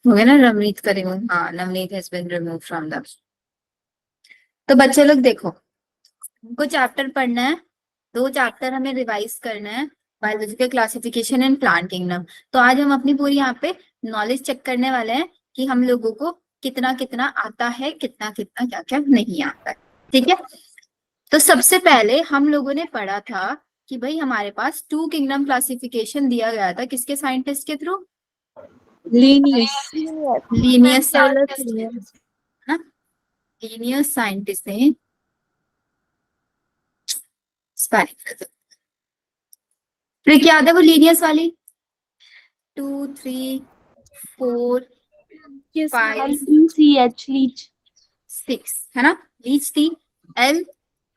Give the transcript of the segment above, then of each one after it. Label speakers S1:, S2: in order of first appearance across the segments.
S1: हो गया ना नवनीत का रिमूव, हाँ Navneet has been remove from the. तो बच्चे लोग देखो, हमको चैप्टर पढ़ना है, 2 चैप्टर हमें रिवाइज करना है, biological classification and plant kingdom. तो आज हम अपनी पूरी यहाँ पे नॉलेज चेक करने वाले हैं कि हम लोगों को कितना कितना आता है, कितना कितना क्या क्या नहीं आता है। ठीक है, तो सबसे पहले हम लोगों ने पढ़ा था कि भाई हमारे पास 2 किंगडम क्लासिफिकेशन दिया गया था, किसके साइंटिस्ट के through?
S2: Linnaeus.
S1: Linnaeus
S2: Charles
S1: scientist के
S2: लीनियस।
S1: थ्रू, ना लीनियस साइंटिस्ट ने स्पाइक। ट्रिक याद है वो लीनियस वाली? 2 3 4 5
S2: LECH लीच।
S1: 6 है ना, लीच थी,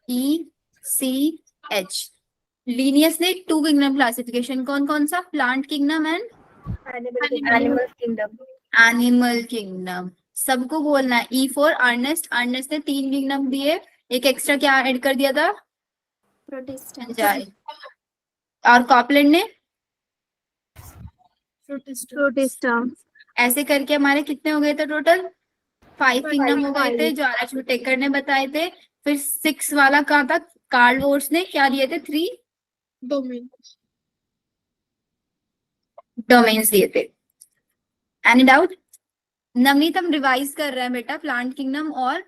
S1: LECH। लीनियस ने 2 किंगडम क्लासिफिकेशन, कौन कौन सा? Plant kingdom and
S2: animal kingdom.
S1: Animal kingdom. सबको बोलना है। ई फॉर अर्नेस्ट, अर्नेस्ट ने 3 किंगडम दिए, एक एक्स्ट्रा क्या ऐड कर दिया था?
S2: प्रोटिस्टा।
S1: और कॉपलैंड ने
S2: प्रोटिस्टा।
S1: ऐसे करके हमारे कितने हो गए थे टोटल? 5 किंगडम हो गए थे, जो आर एच टेकर ने बताए थे। फिर 6 वाला कहाँ था? कार्ल वोर्स ने क्या दिए थे? 3 डोमेन्स दिए थे। Any doubt? नवनीत हम रिवाइज कर रहे हैं बेटा, प्लांट किंगडम और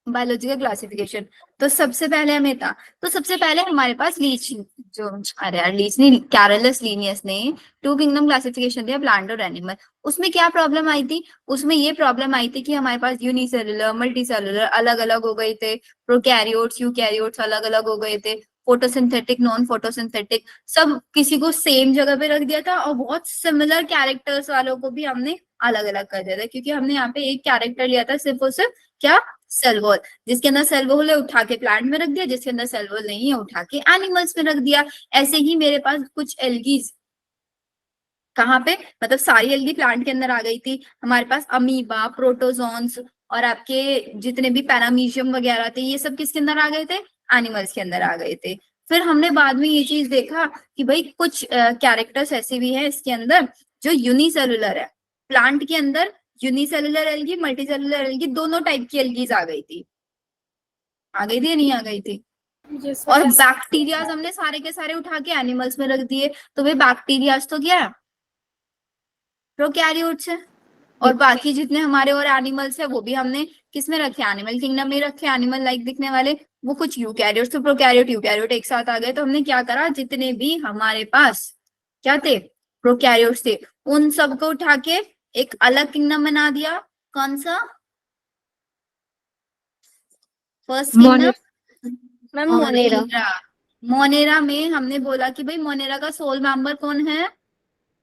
S1: बायोलॉजिकल क्लासिफिकेशन। तो सबसे पहले हमें था, तो सबसे पहले हमारे पास लीच, जो अरे यार लीच नहीं, कैरोलस लीनियस ने 2 किंगडम क्लासिफिकेशन दिया, प्लांट और एनिमल। उसमें क्या प्रॉब्लम आई थी? उसमें ये प्रॉब्लम आई थी कि हमारे पास यूनिसेलुलर, मल्टीसेलुलर अलग अलग हो गए थे, प्रोकैरियोट्स यूकैरियोट्स अलग अलग हो गए थे, फोटोसिंथेटिक नॉन फोटोसिंथेटिक, सब किसी को सेम जगह पे रख दिया था, और बहुत सिमिलर कैरेक्टर्स वालों को भी हमने अलग अलग कर दिया था, क्योंकि हमने यहाँ पे एक कैरेक्टर लिया था सिर्फ और सिर्फ क्या? Cell wall. जिसके अंदर सेल वॉल है उठा के प्लांट में रख दिया, जिसके अंदर सेल वॉल नहीं है उठा के एनिमल्स में रख दिया। ऐसे ही मेरे पास कुछ एल्गीज कहाँ पे, मतलब सारी एल्गी प्लांट के अंदर आ गई थी। हमारे पास अमीबा, प्रोटोजोन्स और आपके जितने भी पैरामीशियम वगैरह थे, ये सब किसके अंदर आ गए थे? एनिमल्स के अंदर आ गए थे। फिर हमने बाद में ये चीज देखा कि भाई कुछ कैरेक्टर्स ऐसे भी हैं इसके अंदर जो यूनिसेलुलर है। प्लांट के अंदर यूनिसेलुलर एल्गी, मल्टीसेलुलर एल्गी, दोनों टाइप की एल्गीज आ गई थी। आ गई थी या नहीं आ गई थी? और बैक्टीरियाज हमने सारे के सारे उठा के एनिमल्स में रख दिए। तो भाई बैक्टीरियाज तो क्या है? प्रोकैरियोट्स है। और बाकी जितने हमारे और एनिमल्स है वो भी हमने किस में रखे? एनिमल किंगडम में रखे, एनिमल लाइक दिखने वाले। वो कुछ यूकैरियोट्स, तो प्रोकैरियोट यूकैरियोट एक साथ आ गए। तो हमने क्या करा, जितने भी हमारे पास क्या थे? प्रोकैरियोट्स थे, उन सबको उठा के एक अलग किंगडम बना दिया। कौन सा? First kingdom
S2: ma'am Monera.
S1: Monera. Monera में हमने बोला कि भाई मोनेरा का सोल मेंबर कौन है?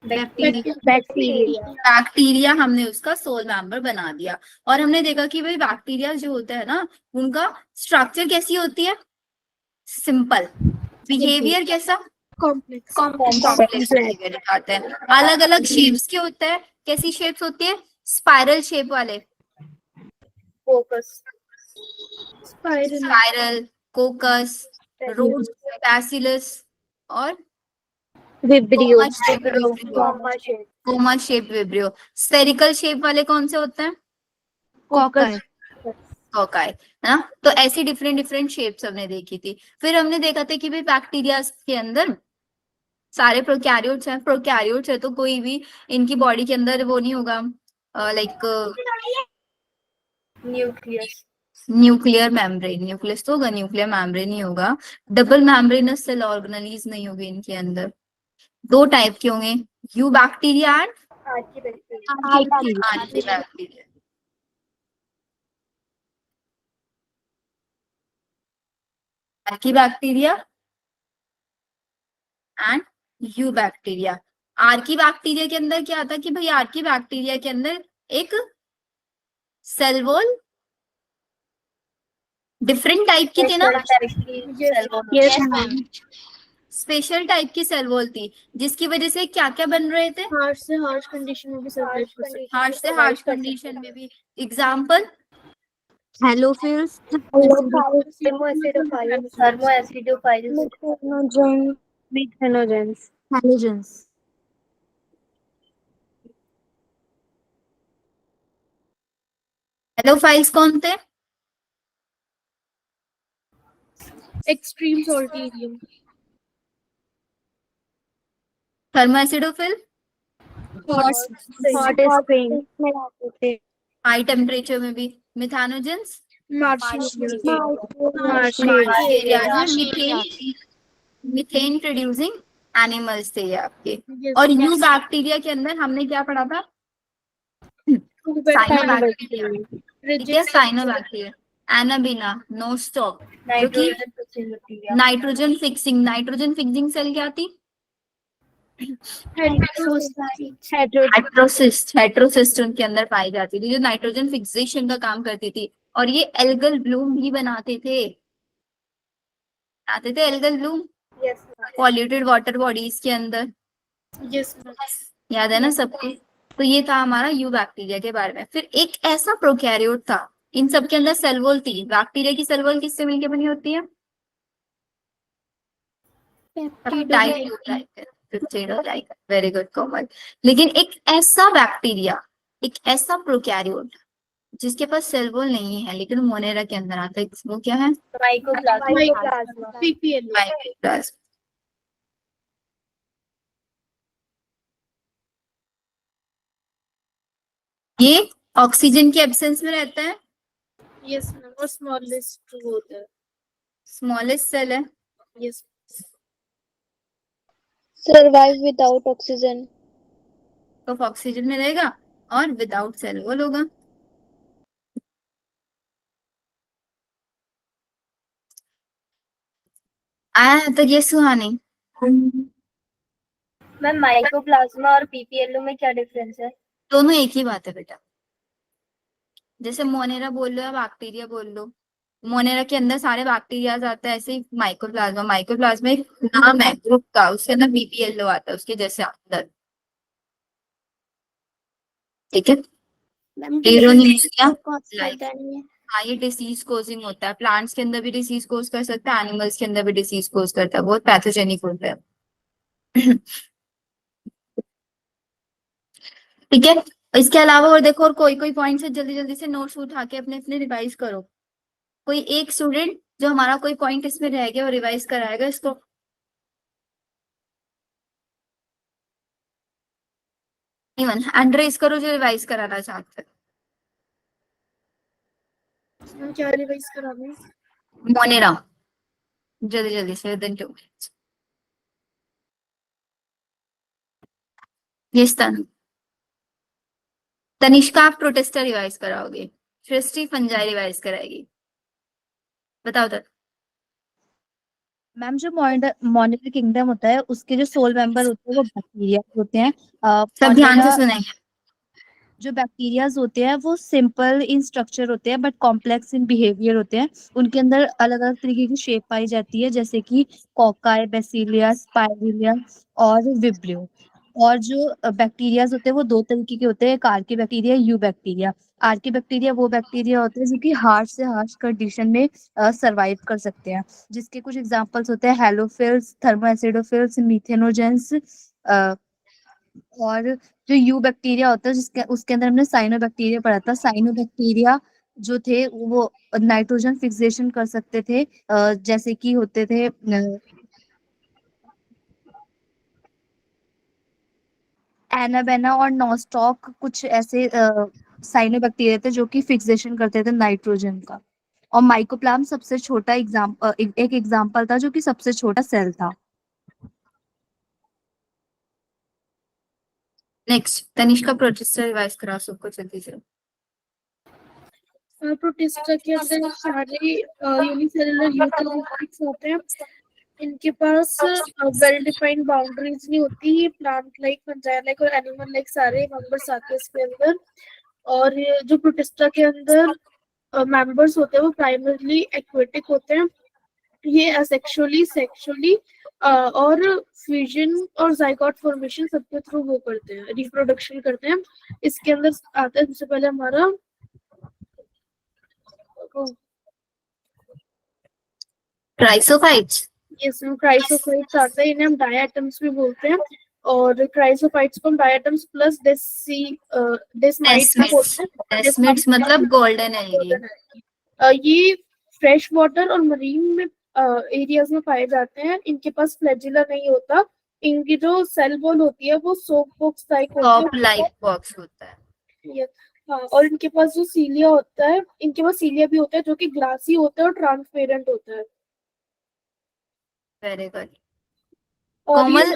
S1: बैक्टीरिया।
S2: बैक्टीरिया।
S1: बैक्टीरिया हमने उसका सोल मेंबर बना दिया। और हमने देखा कि भाई बैक्टीरिया जो होता है ना, उनका स्ट्रक्चर कैसी होती है? सिंपल। बिहेवियर कैसा?
S2: कॉम्प्लेक्स।
S1: कॉम्प्लेक्स बिहेवियर दिखाते हैं। अलग अलग शेप्स के होते हैं। कैसी शेप्स होती है? स्पाइरल शेप वाले,
S2: फोकस। स्पाइरल।
S1: स्पाइरल, कोकस, रोज, बैसिलस और
S2: vibrio.
S1: Coma shape vibrio. Coma shape vibrio. Spherical shape वाले कौन से होते हैं?
S2: कॉकस।
S1: कॉकाई, है ना। तो ऐसी डिफरेंट डिफरेंट शेप्स हमने देखी थी। फिर हमने देखा था कि भाई बैक्टीरिया के अंदर सारे प्रोकैरियोट्स हैं, प्रोकैरियोट्स है तो कोई भी इनकी बॉडी के अंदर वो नहीं होगा, like
S2: nucleus.
S1: Nuclear membrane, nucleus तो होगा, न्यूक्लियर मेम्ब्रेन ही होगा। डबल मेम्ब्रेनस सेल ऑर्गेनेलीज नहीं होगी इनके अंदर। 2 टाइप के होंगे, you bacteria and Archie bacteria. Archie bacteria and you bacteria. Archie bacteria के अंदर क्या आता है कि भाई आर्की बैक्टीरिया के अंदर एक सेल वॉल डिफरेंट टाइप की थी ना,
S2: यस मैम।
S1: स्पेशल टाइप की सेल वॉल थी, जिसकी वजह से क्या क्या बन रहे थे?
S2: हार्श से हार्श कंडीशन में भी सर्वाइव कर सकते
S1: हार्श से हार्श कंडीशन में भी। एग्जाम्पल?
S2: हैं। हेलोफिल्स।
S3: थर्मोएसिडोफाइल्स।
S2: मिथेनोजेंस। हैलोजेंस।
S1: हेलोफाइल्स कौन थे?
S2: extreme saltarium,
S1: थर्मोएसिडोफिल,
S2: hot hot spring,
S1: high temperature में भी। Methanogens,
S2: marsupial,
S1: methane, methane producing animals थे ये आपके। और यू बैक्टीरिया के अंदर हमने क्या पढ़ा था? साइनोबैक्टीरिया, ठीक है, साइनोबैक्टीरिया। एनाबिना, नो स्टॉप, जो कि
S3: nitrogen fixing bacteria,
S1: nitrogen fixing cell क्या थी?
S2: heterocyte,
S1: हेट्रोसिस्ट उनके अंदर पाई जाती थी, जो नाइट्रोजन फिक्सेशन का काम करती थी। और ये एल्गल ब्लूम भी बनाते थे algal Bloom
S3: yes
S1: polluted water bodies के अंदर।
S2: yes,
S1: याद है ना सबको? तो ये था हमारा यू बैक्टीरिया के बारे में। फिर एक ऐसा प्रोकैरियोट था, इन सब के अंदर सेल वॉल थी। बैक्टीरिया की सेल वॉल किससे मिलकर बनी होती है? वेरी गुड कोमल। लेकिन एक ऐसा प्रोकैरियोट जिसके पास सेल वॉल नहीं है लेकिन मोनेरा के अंदर आता है, वो क्या है?
S3: Mycoplasma,
S2: PPL,
S1: mycoplasma. ये ऑक्सीजन के एब्सेंस में रहता है,
S2: yes ma'am, और smallest होता है,
S1: स्मॉलेस्ट सेल है।
S2: yes,
S3: survive without oxygen,
S1: तो ऑक्सीजन में रहेगा और विदाउट सेल वॉल होगा। आया तो ये सुहानी।
S3: मैम माइकोप्लाज्मा और पीपीएलओ में क्या डिफरेंस है?
S1: दोनों एक ही बात है बेटा। जैसे मोनेरा बोल लो या बैक्टीरिया बोल लो, मोनेरा के अंदर सारे बैक्टीरिया आते हैं, ऐसे ही माइकोप्लाज्मा एक नाम है ग्रुप का, उसके अंदर बीपीएलओ आता है उसके जैसे अंदर, ठीक है। लाइक, हाँ ये डिसीज कोजिंग होता है, प्लांट्स के अंदर भी डिसीज कोज कर सकता है, एनिमल्स के अंदर भी डिसीज कोज करता है, बहुत पैथोजेनिक होता है। ठीक है। इसके अलावा और देखो, और कोई कोई पॉइंट है, जल्दी जल्दी से नोट्स उठा के अपने अपने रिवाइज करो। कोई एक स्टूडेंट जो हमारा कोई पॉइंट इसमें रह गया और रिवाइज कराएगा इसको। इवन हैंड रेज करो जो रिवाइज कराना चाहते
S2: हम क्या रिवाइज कराना है?
S1: हैं। मोनेरा, जल्दी जल्दी से विद इन 2 मिनट्स। ये तनिष्का आप प्रोटेस्टा रिवाइज कराओगे, सृष्टि फंजाई रिवाइज कराएगी। बताओ तो।
S4: मैम जो मॉनिटर किंगडम होता है उसके जो सोल मेंबर होते हैं वो बैक्टीरिया होते हैं।
S1: सब ध्यान से
S4: Monera-
S1: सुनेंगे।
S4: जो बैक्टीरियाज होते हैं वो सिंपल इन स्ट्रक्चर होते हैं बट कॉम्प्लेक्स इन बिहेवियर होते हैं। उनके अंदर अलग अलग तरीके की शेप पाई जाती है, जैसे कि कोकाई, बेसिलिया, स्पाइरुलिया और विब्रियो। और जो बैक्टीरियाज होते हैं वो दो तरीके के होते हैं, एक Archie bacteria, you bacteria. Archie bacteria वो बैक्टीरिया होते हैं जो कि हार्श से हार्श कंडीशन में सरवाइव कर सकते हैं, जिसके कुछ एग्जांपल्स होते हैं हेलोफिल्स, थर्मोएसिडोफिल्स, मीथेनोजेंस। और जो यू बैक्टीरिया होता है जिसके उसके अंदर हमने साइनोबैक्टीरिया पढ़ा था। साइनोबैक्टीरिया जो थे वो नाइट्रोजन फिक्सेशन कर सकते थे, जैसे कि होते थे एनाबेना और नॉस्टॉक, कुछ ऐसे साइनोबैक्टीरिया थे जो कि फिक्सेशन करते थे नाइट्रोजन का। और माइकोप्लाज्म सबसे छोटा एक एग्जाम्पल था जो कि सबसे छोटा सेल था।
S1: नेक्स्ट तनिष्का प्रोटेस्टा रिवाइज कराओ सबको जल्दी से।
S2: प्रोटिस्टा के अंदर सारे यूनिसेलुलर यूकेरियोट्स होते हैं। इनके पास वेल डिफाइंड बाउंड्रीज नहीं होती। ये प्लांट लाइक, फंजाई लाइक और एनिमल लाइक सारे मेंबर्स आते हैं इसके अंदर। और ये जो प्रोटिस्टा के अंदर मेंबर्स होते हैं वो प्राइमरली एक्वेटिक होते हैं। ये असेक्सुअली, सेक्सुअली और फ्यूजन और जाइगोट फॉर्मेशन सबके थ्रू वो करते हैं, रिप्रोडक्शन करते हैं। इसके अंदर आता है सबसे पहले हमारा
S1: क्राइसोफाइट्स।
S2: इसमें क्राइसोफाइट्स आता है, इन्हें हम डायटम्स भी बोलते हैं। और क्राइसोफाइट्स को डायटम्स प्लस डेस्माइट्स को बोलते हैं।
S1: डेस्मिड्स मतलब गोल्डन एलगी।
S2: ये फ्रेश वाटर और मरीन में एरियाज में पाए जाते हैं। इनके पास फ्लैजिला नहीं होता। इनकी जो सेल वॉल होती है वो सोप बॉक्स टाइप होती
S1: टॉप
S2: है।
S1: लाइफ बॉक्स होता है।
S2: Yes, हाँ, और इनके पास जो सीलिया होता है, इनके पास सीलिया भी होता है जो कि ग्लासी होता है और ट्रांसपेरेंट होता है।
S1: Very good.
S2: और ये
S1: कोमल,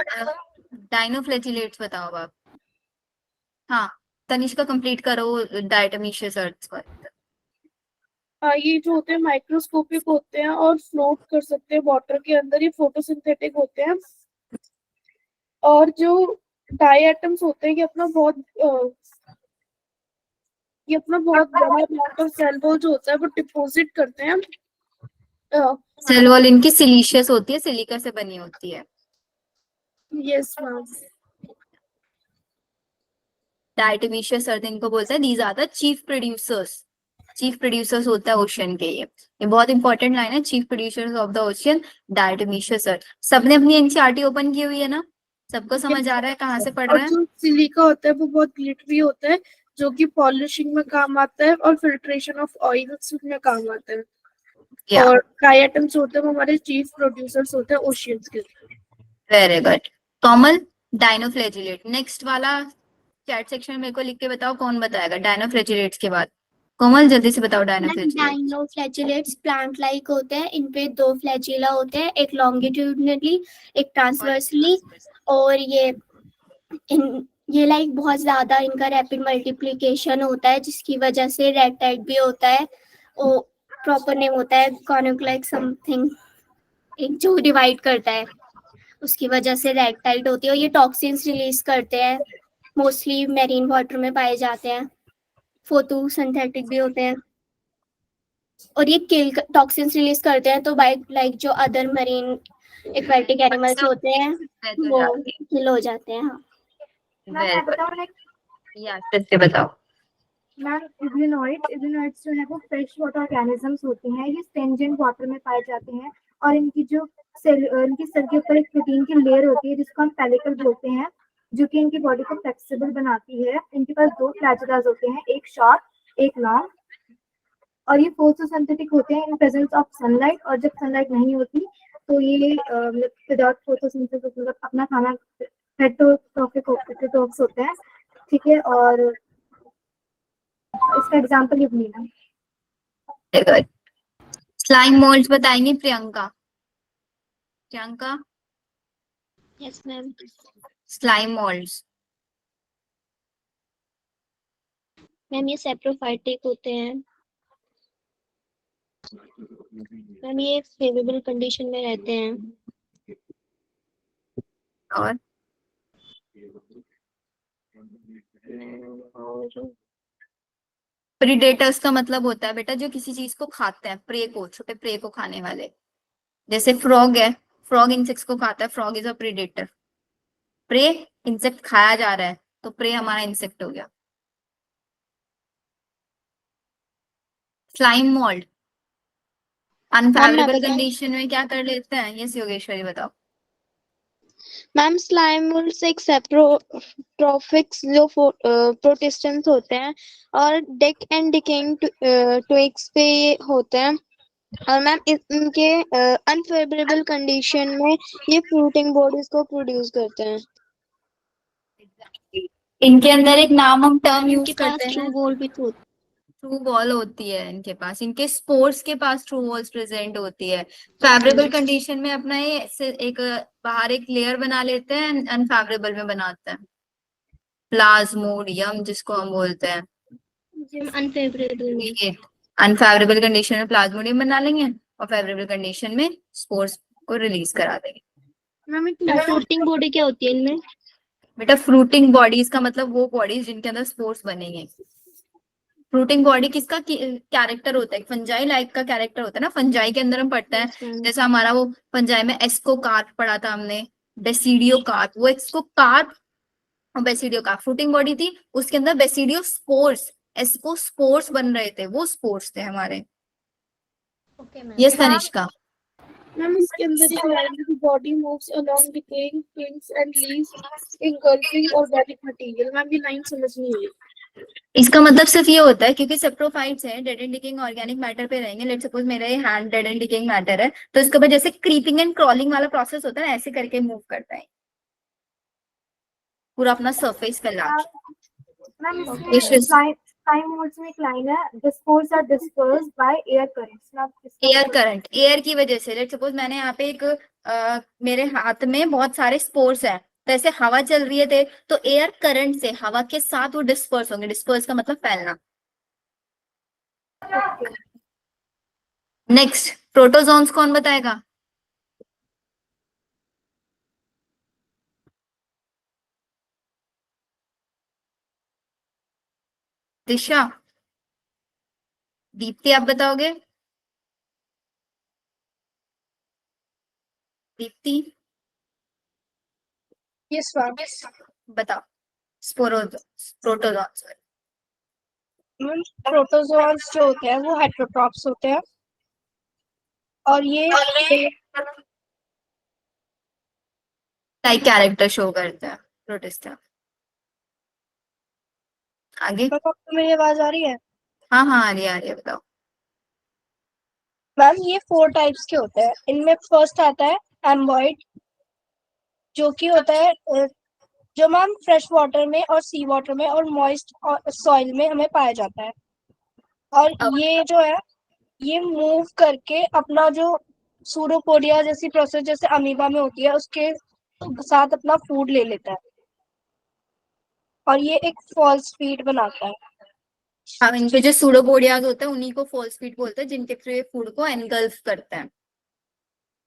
S1: डाइनोफ्लैजिलेट्स बताओ आप। हाँ, तनिष्का कंप्लीट करो डायटोमीशियस अर्थ पर।
S2: ये जो होते हैं माइक्रोस्कोपिक होते हैं और फ्लोट कर सकते हैं वाटर के अंदर। ये फोटोसिंथेटिक होते हैं। और जो डाई एटम्स होते हैं ये अपना बहुत बड़ा अमाउंट ऑफ सेल वॉल जो होता है वो डिपॉजिट करते हैं।
S1: सेल वॉल इनकी सिलीशियस होती है, सिलिका से बनी होती है।
S2: Yes ma'am.
S1: डायटोमीशियस अर्थ इनको बोलते हैं। These are the chief producers. Chief producers होता है ओशियन के। ये बहुत इंपॉर्टेंट लाइन है, chief producers of the ocean diatomaceous earth. सबने अपनी एनसीईआरटी ओपन की हुई है ना? सबको समझ आ रहा है कहाँ से पढ़
S2: और
S1: रहे हैं?
S2: जो सिलिका होता है वो बहुत ग्लिटरी होता है जो कि पॉलिशिंग में काम आता है और फिल्ट्रेशन ऑफ ऑयल्स में काम आता है।
S1: Yeah.
S2: और ड्राई एटम्स होते हैं वो हमारे चीफ प्रोड्यूसर्स होते हैं ओशियंस के।
S1: Very good. कॉमल, डाइनोफ्लैजिलेट। नेक्स्ट वाला चैट सेक्शन में मेरे को लिख के बताओ कौन बताएगा डायनोफ्लैजिलेट्स के बाद। कोमल जल्दी से बताओ डायनोफ्लैजिलेट।
S3: डाइनोफ्लैजिलेट्स प्लांट लाइक होते हैं। इन पे 2 फ्लैजिला होते हैं, एक लॉन्गिट्यूडनली एक ट्रांसवर्सली। और ये लाइक बहुत ज्यादा इनका रैपिड मल्टीप्लिकेशन होता है जिसकी वजह से रेक्टाइट भी होता है। वो प्रॉपर नेम होता है कॉन्यूक्लाइक समथिंग, एक जो डिवाइड करता है उसकी वजह से रेक्टाइट होती है। और ये टॉक्सिन्स रिलीज करते हैं, मोस्टली मैरीन वाटर में पाए जाते हैं। फोटोसिंथेटिक भी होते हैं और ये किल टॉक्सिन्स रिलीज करते हैं तो बाय लाइक जो अदर मरीन एक्वेटिक एनिमल्स होते हैं वो किल हो जाते हैं। हाँ
S1: बताओ।
S5: मैम इग्लिनोइड्स जो है वो फ्रेश वाटर ऑर्गेनिजम्स होते हैं। ये स्टेंजेंट वाटर में पाए जाते हैं और इनकी सेल के ऊपर एक प्रोटीन की लेयर होती है जिसको हम पेलिकल बोलते हैं, जो कि इनकी बॉडी को फ्लेक्सिबल बनाती है। इनके पास 2 फ्लैजिलास होते हैं, एक शॉर्ट एक लॉन्ग। और ये फोटोसिंथेटिक होते हैं इन प्रेजेंस ऑफ सनलाइट। और जब सनलाइट नहीं होती तो ये विदाउट फोटोसिंथेसिस मतलब अपना खाना हेटेरोट्रॉफिक होते हैं। ठीक है, और इसका एग्जांपल ये लेना।
S1: स्लाइम मोल्ड्स बताएंगे Priyanka. Priyanka,
S3: yes ma'am.
S1: Slime moulds.
S3: Ma'am ये सेप्रोफाइटिक होते हैं। मैम ये फेवरेबल कंडीशन में रहते हैं।
S1: और प्रीडेटर्स का मतलब होता है बेटा जो किसी चीज को खाते हैं, प्रे को, छोटे प्रे को खाने वाले। जैसे फ्रॉग है, फ्रॉग इंसेक्ट्स को खाता है, frog is a predator. Prey, insect खाया जा रहा है तो प्रे हमारा इंसेक्ट हो गया। स्लाइम मोल्ड अनफेवरेबल कंडीशन में क्या कर लेते हैं? यस योगेश्वरी बताओ।
S3: मैम स्लाइम मोल्ड्स एक सेप्रोट्रॉफिक्स जो प्रोटिस्टेंस होते हैं और डेक एंड डिकेइंग ट्विग्स पे होते हैं। और मैम इनके अनफेवरेबल कंडीशन में ये फ्रूटिंग बॉडीज को प्रोड्यूस करते हैं।
S1: इनके अंदर एक नाम हम टर्म यूज करते हैं,
S3: ट्रू वॉल भी तो
S1: ट्रू वॉल होती है इनके पास। इनके स्पोर्स के पास ट्रू वॉल्स प्रेजेंट होती है। फेवरेबल कंडीशन में अपना ये एक बाहर एक लेयर बना लेते हैं, अनफेवरेबल में बनाते हैं प्लाज्मोडियम जिसको हम बोलते हैं।
S3: अनफेवरेबल
S1: अनफेवरेबल कंडीशन में प्लाज्मोडियम बना लेंगे और फेवरेबल कंडीशन में स्पोर्स को रिलीज करा देंगे।
S3: फ्रूटिंग बॉडी क्या होती है इनमें?
S1: बेटा फ्रूटिंग बॉडीज का मतलब वो बॉडीज जिनके अंदर स्पोर्स बनेंगे। फ्रूटिंग बॉडी किसका कैरेक्टर होता है? फंजाई लाइक का कैरेक्टर होता है ना। फंजाई के अंदर हम पढ़ते हैं, जैसा हमारा वो फंजाई में एस्कोकार्प पढ़ा था हमने, बेसिडियोकार्प। वो एस्कोकार्प और बेसिडियोकार्प फ्रूटिंग बॉडी थी, उसके अंदर बेसिडियो स्पोर्स, एस्को स्पोर्स बन रहे थे, वो स्पोर्स थे हमारे। यस तनिष्का।
S2: मैम इसके अंदर एक लाइन है, body moves along decaying twigs and leaves engulfing organic material। Ma'am ये लाइन समझ नहीं आई।
S1: इसका मतलब सिर्फ ये होता है क्योंकि सेप्रोफाइट्स है, dead and decaying organic matter पे रहेंगे। लेट सपोज मेरा ये hand dead and decaying matter है, तो इसके बाद जैसे क्रीपिंग एंड क्रॉलिंग वाला प्रोसेस होता है ना, ऐसे करके मूव करता है पूरा अपना सरफेस फैला के।
S5: Ma'am
S1: Yes, yes.
S5: इसमें टाइम मोड्स में एक लाइन है, the spores are dispersed by air currents. Ma'am
S1: air current, air की वजह से। लेट सपोज मैंने यहाँ पे एक मेरे हाथ में बहुत सारे स्पोर्स हैं, तो ऐसे हवा चल रही है तो एयर करंट से हवा के साथ वो डिस्पर्स होंगे। डिस्पर्स का मतलब फैलना। नेक्स्ट, प्रोटोजोन्स कौन बताएगा? दिशा, दीप्ति, आप बताओगे? Deepti
S2: yes ma'am.
S1: बताओ। प्रोटोजोन्स।
S2: मैम प्रोटोजोआस जो होते हैं वो हेटेरोट्रॉप्स होते हैं और ये
S1: टाइप कैरेक्टर शो करता है प्रोटिस्टा। आगे।
S2: आपको मेरी आवाज आ रही है?
S1: हाँ हाँ, आ रही है, बताओ।
S2: मैम ये 4 टाइप्स के होते हैं। इनमें फर्स्ट आता है एम्बॉइड, जो कि होता है जो मैम फ्रेश वाटर में और सी वाटर में और मॉइस्ट सॉइल में हमें पाया जाता है। और ये जो है ये मूव करके अपना जो सूडोपोडिया जैसी प्रोसेस जैसे अमीबा में होती है उसके साथ अपना फूड ले लेता है और ये एक फॉल्स फीड बनाता है।
S1: हाँ, इनके जो सूडोपोडियाज होते हैं उन्हीं को फॉल्स फीड बोलते हैं, जिनके थ्रू ये फूड को एनगल्फ करते हैं।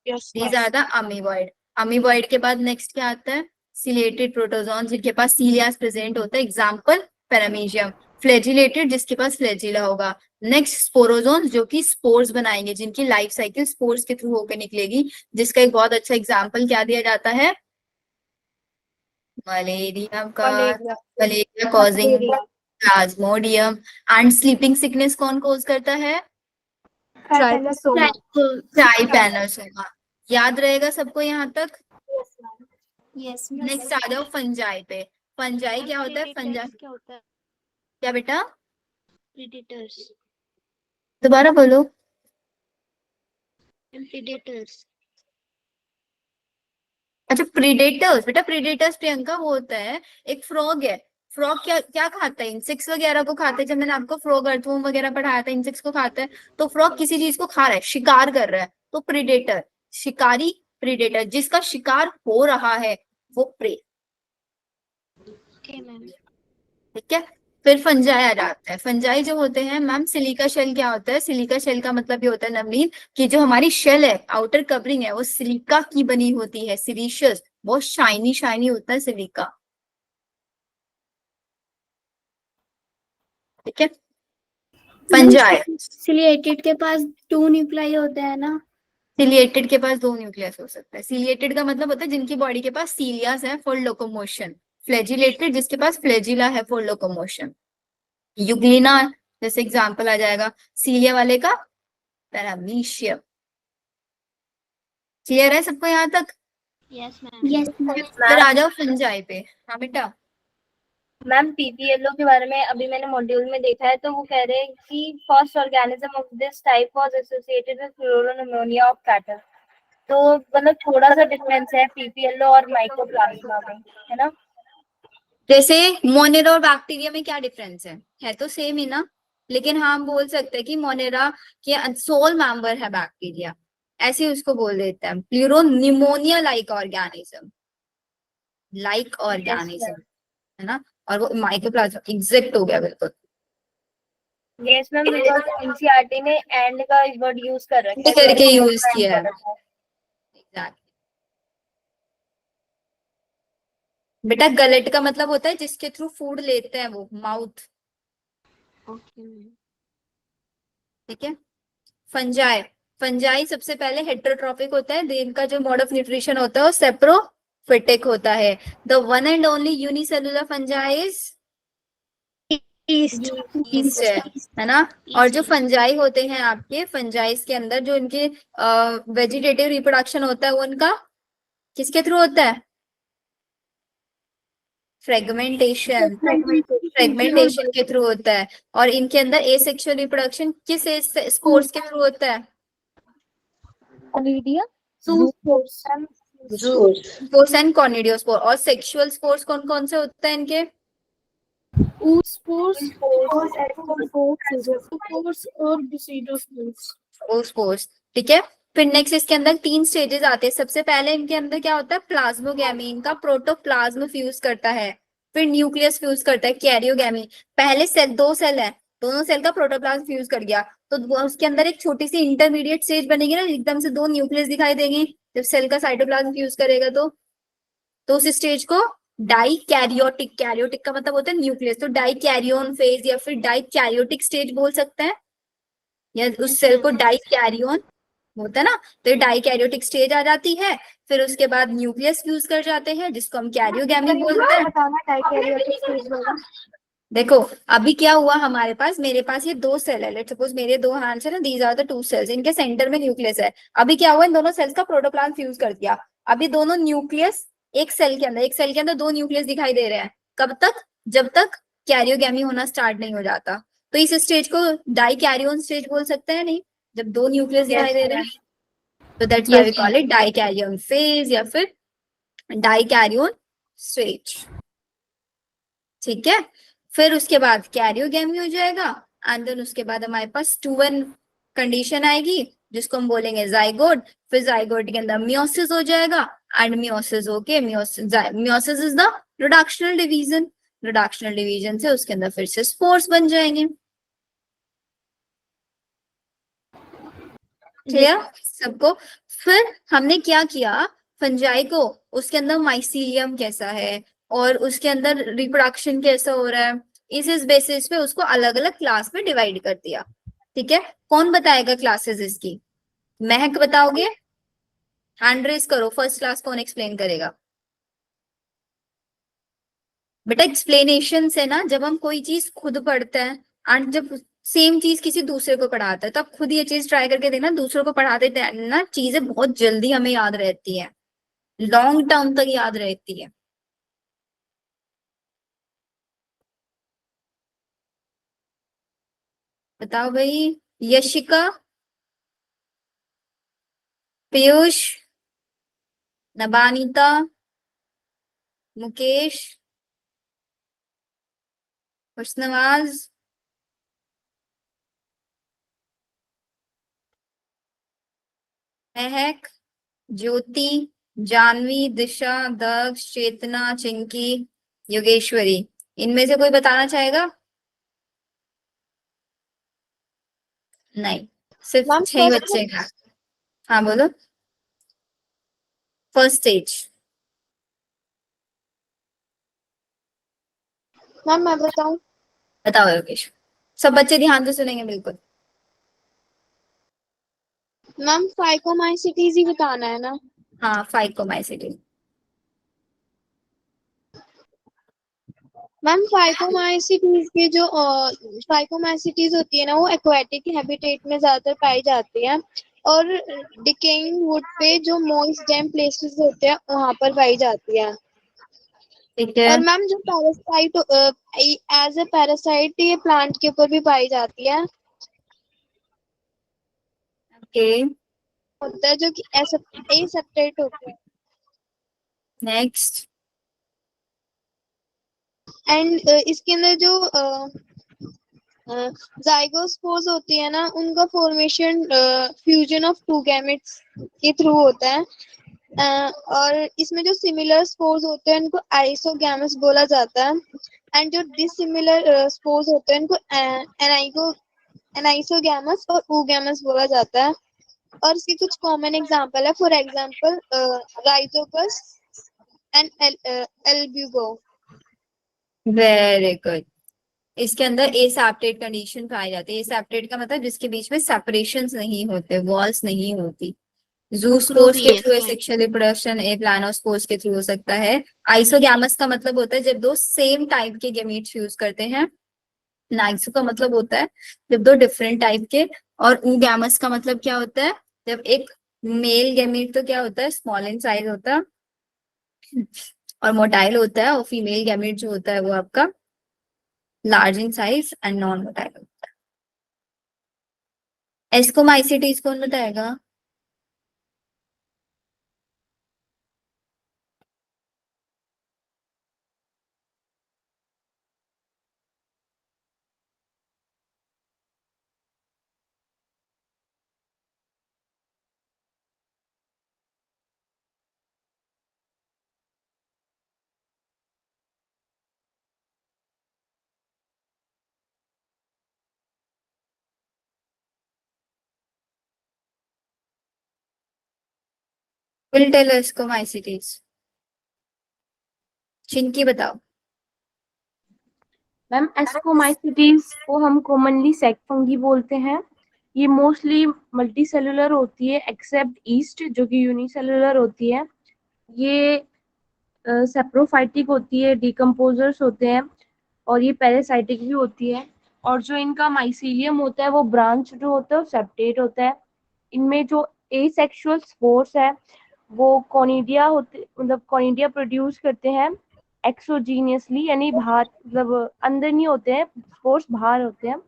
S2: Yes
S1: these are the amoeboid. Amoeboid के बाद नेक्स्ट क्या आता है? सिलिएटेड प्रोटोजोन, जिनके पास सीलियास प्रेजेंट होता है। Example paramecium. फ्लैजिलेटेड, जिसके पास फ्लैजिला होगा। नेक्स्ट स्पोरोजोन, जो कि स्पोर्स बनाएंगे, जिनकी लाइफ साइकिल स्पोर्स के थ्रू होकर निकलेगी। जिसका एक बहुत अच्छा एग्जाम्पल क्या दिया जाता है? मलेरिया का। Malaria causing Plasmodium. And sleeping sickness कौन कोज करता है?
S5: ट्राइपोसोमा।
S1: ट्राइपैनोसोमा। याद रहेगा सबको यहाँ तक?
S3: यस
S1: नेक्स्ट आ जाओ फंजाई पे। फंजाई क्या होता है? फंजाई
S3: क्या होता है?
S1: क्या बेटा?
S3: प्रीडेटर्स।
S1: दोबारा बोलो।
S3: प्रीडेटर्स।
S1: अच्छा, प्रीडेटर्स। बेटा प्रीडेटर्स प्रियंका वो होता है, एक फ्रॉग है। फ्रॉग क्या क्या खाता है? इंसेक्ट्स वगैरह को खाता है। जब मैंने आपको फ्रॉग अर्थवर्म वगैरह पढ़ाया था, इंसेक्ट्स को खाता है। तो फ्रॉग किसी चीज को खा रहा है, शिकार कर रहा है, तो प्रीडेटर। शिकारी प्रीडेटर, जिसका शिकार हो रहा है वो प्रे।
S3: Okay ma'am.
S1: ठीक है। फिर फंजाई आ जाता है। फंजाई जो होते हैं मैम, सिलिका शेल क्या होता है? सिलिका शेल का मतलब ये होता है नवनीत, कि जो हमारी शेल है, आउटर कवरिंग है, वो सिलिका की बनी होती है। सिलिशियस, बहुत शाइनी शाइनी होता है सिलिका। ठीक है। फंजाई।
S3: सिलिएटेड के पास 2 न्यूक्लियाई होते हैं ना?
S1: सिलिएटेड के पास 2 न्यूक्लियस हो सकता है। सिलिएटेड का मतलब होता है जिनकी बॉडी के पास सीलियास है फॉर लोकोमोशन। फ्लैजिलेटेड, जिसके पास फ्लैजिला है फॉर लोकोमोशन। युग्लिना जैसे एग्जांपल आ जाएगा सीलिया वाले का, पैरामीशियम। क्लियर है सबको यहाँ तक?
S3: Yes ma'am. यस
S1: फिर आ जाओ फंजाई पे। हाँ बेटा।
S6: मैम पीपीएलओ के बारे में अभी मैंने मॉड्यूल में देखा है, तो वो कह रहे हैं कि first organism of this type was associated with pleuropneumonia of cattle. तो मतलब थोड़ा सा डिफरेंस है पीपीएलओ और माइकोप्लाज्मा में, है ना?
S1: जैसे मोनेरा और बैक्टीरिया में क्या डिफरेंस है तो सेम ही ना। लेकिन हाँ, हम बोल सकते हैं कि मोनेरा के सोल मेंबर है बैक्टीरिया, ऐसे उसको बोल देते हैं। Pleuropneumonia like organism, like organism, है ना। और वो माइकोप्लाज्मा एग्जैक्ट हो गया बिल्कुल।
S6: यस मैम, बिकॉज एनसीईआरटी ने एंड का वर्ड यूज कर रखा है
S1: करके यूज किया है। Exactly. बेटा गलेट का मतलब होता है जिसके थ्रू फूड लेते हैं वो, माउथ। ठीक है। फंजाई। फंजाई सबसे पहले हेटेरोट्रॉपिक होता है। इनका जो मोड ऑफ न्यूट्रिशन होता है वो सेप्रोफिटिक होता है। The one and only unicellular fungi is
S4: east
S1: east है ना। और जो फंजाई होते हैं आपके, फंजाइस के अंदर जो इनके वेजिटेटिव रिप्रोडक्शन होता है वो उनका किसके थ्रू होता है? फ्रेगमेंटेशन, फ्रेगमेंटेशन के थ्रू होता है। और इनके अंदर एसेक्सुअल रिप्रोडक्शन किस स्पोर्स के थ्रू होता है?
S4: Conidia
S1: spores and कॉनिडियोस्पोर। और सेक्सुअल स्पोर्स कौन कौन से होते हैं इनके?
S2: स्पोर्स और
S1: स्पोर्स, ठीक है। फिर नेक्स्ट इसके अंदर 3 स्टेजेस आते हैं। सबसे पहले इनके अंदर क्या होता है? प्लाज्मोगैमी, इनका प्रोटोप्लाज्म फ्यूज करता है। फिर न्यूक्लियस फ्यूज करता है, कैरियोगैमी। पहले सेल, 2 सेल है, दोनों सेल का प्रोटोप्लाज्म फ्यूज कर गया, तो उसके अंदर एक छोटी सी इंटरमीडिएट स्टेज बनेगी ना, एकदम से 2 न्यूक्लियस दिखाई देंगे जब सेल का साइटोप्लाज्म फ्यूज करेगा। तो उस स्टेज को डाई कैरियोटिक, कैरियोटिक का मतलब होता है न्यूक्लियस, तो डाई कैरियोन फेज या फिर डाई कैरियोटिक स्टेज बोल सकते हैं, या उस सेल को डाई कैरियोन होता है ना, तो ये डाई कैरियोटिक स्टेज आ जाती है। फिर उसके बाद न्यूक्लियस फ्यूज कर जाते हैं जिसको हम कैरियोगैमी बोलते हैं।
S5: बताना डाइकैरियोटिक स्टेज वाला।
S1: देखो अभी क्या हुआ हमारे पास, मेरे पास ये 2 सेल है, लेट्स सपोज मेरे 2 हैंड्स है ना, दीज आर द 2 सेल्स, इनके सेंटर में न्यूक्लियस है। अभी क्या हुआ, इन दोनों सेल्स का प्रोटोप्लाज्म फ्यूज कर दिया। अभी दोनों न्यूक्लियस एक सेल के अंदर 2 न्यूक्लियस दिखाई दे रहे हैं। कब तक? जब तक कैरियोगैमी होना स्टार्ट नहीं हो जाता। तो इस स्टेज को डाई कैरियोन स्टेज बोल सकते हैं नहीं, जब 2 न्यूक्लियस दिखाई दे रहे हैं, तो that's why we call it dikaryon phase या फिर डाई कैरियोन स्टेज, ठीक है। फिर उसके बाद कैरियोगैमी हो जाएगा, एंड देन उसके बाद हमारे पास 2n कंडीशन आएगी जिसको हम बोलेंगे जाइगोट। फिर जाइगोट के अंदर मियोसिस हो जाएगा, एंड मियोसिस होके meiosis is the reductional division. Reductional division से उसके अंदर फिर से स्पोर्स बन जाएंगे। क्लियर सबको? फिर हमने क्या किया, फंजाई को उसके अंदर माइसीलियम कैसा है और उसके अंदर रिप्रोडक्शन कैसा हो रहा है, इस बेसिस पे उसको अलग अलग क्लास में डिवाइड कर दिया, ठीक है। कौन बताएगा क्लासेस इसकी? महक बताओगे? हैंड रेस करो, फर्स्ट क्लास कौन एक्सप्लेन करेगा? बेटा एक्सप्लेनेशन से ना, जब हम कोई चीज खुद पढ़ते हैं एंड जब सेम चीज किसी दूसरे को पढ़ाता है, तब खुद ये चीज ट्राई करके देखना, दूसरों को पढ़ाते ना चीजें बहुत जल्दी हमें याद रहती है, लॉन्ग टर्म तक याद रहती है। बताओ भाई, यशिका, पीयूष, नबानिता, मुकेश, हुस्नवाज, महक, ज्योति, जानवी, दिशा, दक्ष, चेतना, चिंकी, योगेश्वरी, इनमें से कोई बताना चाहेगा? नहीं, सिर्फ 6 बच्चे हैं। हाँ बोलो। First stage.
S7: मैम मैं बताऊं?
S1: बताओ योगेश, सब बच्चे ध्यान से सुनेंगे बिल्कुल।
S7: मैम फाइकोमाइसिटीज ही बताना है ना?
S1: हाँ, फाइकोमाइसिटी।
S7: मैम फाइकोमाइसिटीज के जो फाइकोमाइसिटीज होती है ना, वो एक्वाटिक हैबिटेट में ज्यादातर पाई जाती है, और डिकेइंग वुड पे जो मॉइस्ट डैम प्लेसेस होते हैं वहां पर पाई जाती है।
S1: ठीक है।
S7: और मैम जो पैरासाइट एज ए पैरासाइट ये प्लांट के ऊपर भी पाई जाती है,
S1: ओके,
S7: होता है जो कि एसेप्टेट होता है।
S1: नेक्स्ट।
S7: एंड इसके अंदर जो जाइगोस्पोर्स होती है ना, उनका फॉर्मेशन फ्यूजन ऑफ 2 गैमेट्स के थ्रू होता है। और इसमें जो सिमिलर स्पोर्स होते हैं उनको आइसोगैमस बोला जाता है, एंड जो डिसिमिलर स्पोर्स होते हैं उनको एनाइसोगैमस और oogamous बोला जाता है। और इसके कुछ कॉमन एग्जांपल है, for example Rhizopus and Albugo.
S1: Very good. इसके अंदर एसेप्टेट कंडीशन पाई जाती है। एसेप्टेट का मतलब जिसके बीच में सेपरेशंस नहीं होते, वॉल्स नहीं होती। जूस्पोर्स के थ्रू सेक्सुअल रिप्रोडक्शन ए प्लानोस्पोर्स के थ्रू हो सकता है। आइसोगैमस का मतलब होता है जब 2 सेम टाइप के गैमेट्स फ्यूज करते हैं, नाइसो का मतलब होता है जब दो डिफरेंट टाइप के, और ऊगैमस का मतलब क्या होता है जब एक मेल गैमेट तो क्या होता है स्मॉल इन साइज होता है और मोटाइल होता है, और फीमेल गैमेट जो होता है वो आपका large in size and non motile होता है। एस्कोमाइसिटीज कौन बताएगा? Will tell ascomycetes. चिंकी बताओ।
S8: मैम एस्कोमाइसिटीज को हम कॉमनली सेक फंगी बोलते हैं। ये मोस्टली मल्टी सेलुलर होती है एक्सेप्ट ईस्ट जो कि यूनिसेलुलर होती है। ये सेप्रोफाइटिक होती है, डिकम्पोजर्स होते हैं और ये पैरासाइटिक भी होती है। और जो इनका माइसीलियम होता है वो ब्रांच जो होता है वो सेप्टेट होता है। इनमें जो एसेक्सुअल स्पोर्स है वो कॉनिडिया होते मतलब कॉनिडिया प्रोड्यूस करते हैं एक्सोजीनियसली, यानी बाहर मतलब अंदर नहीं होते हैं, स्पोर्स बाहर होते हैं,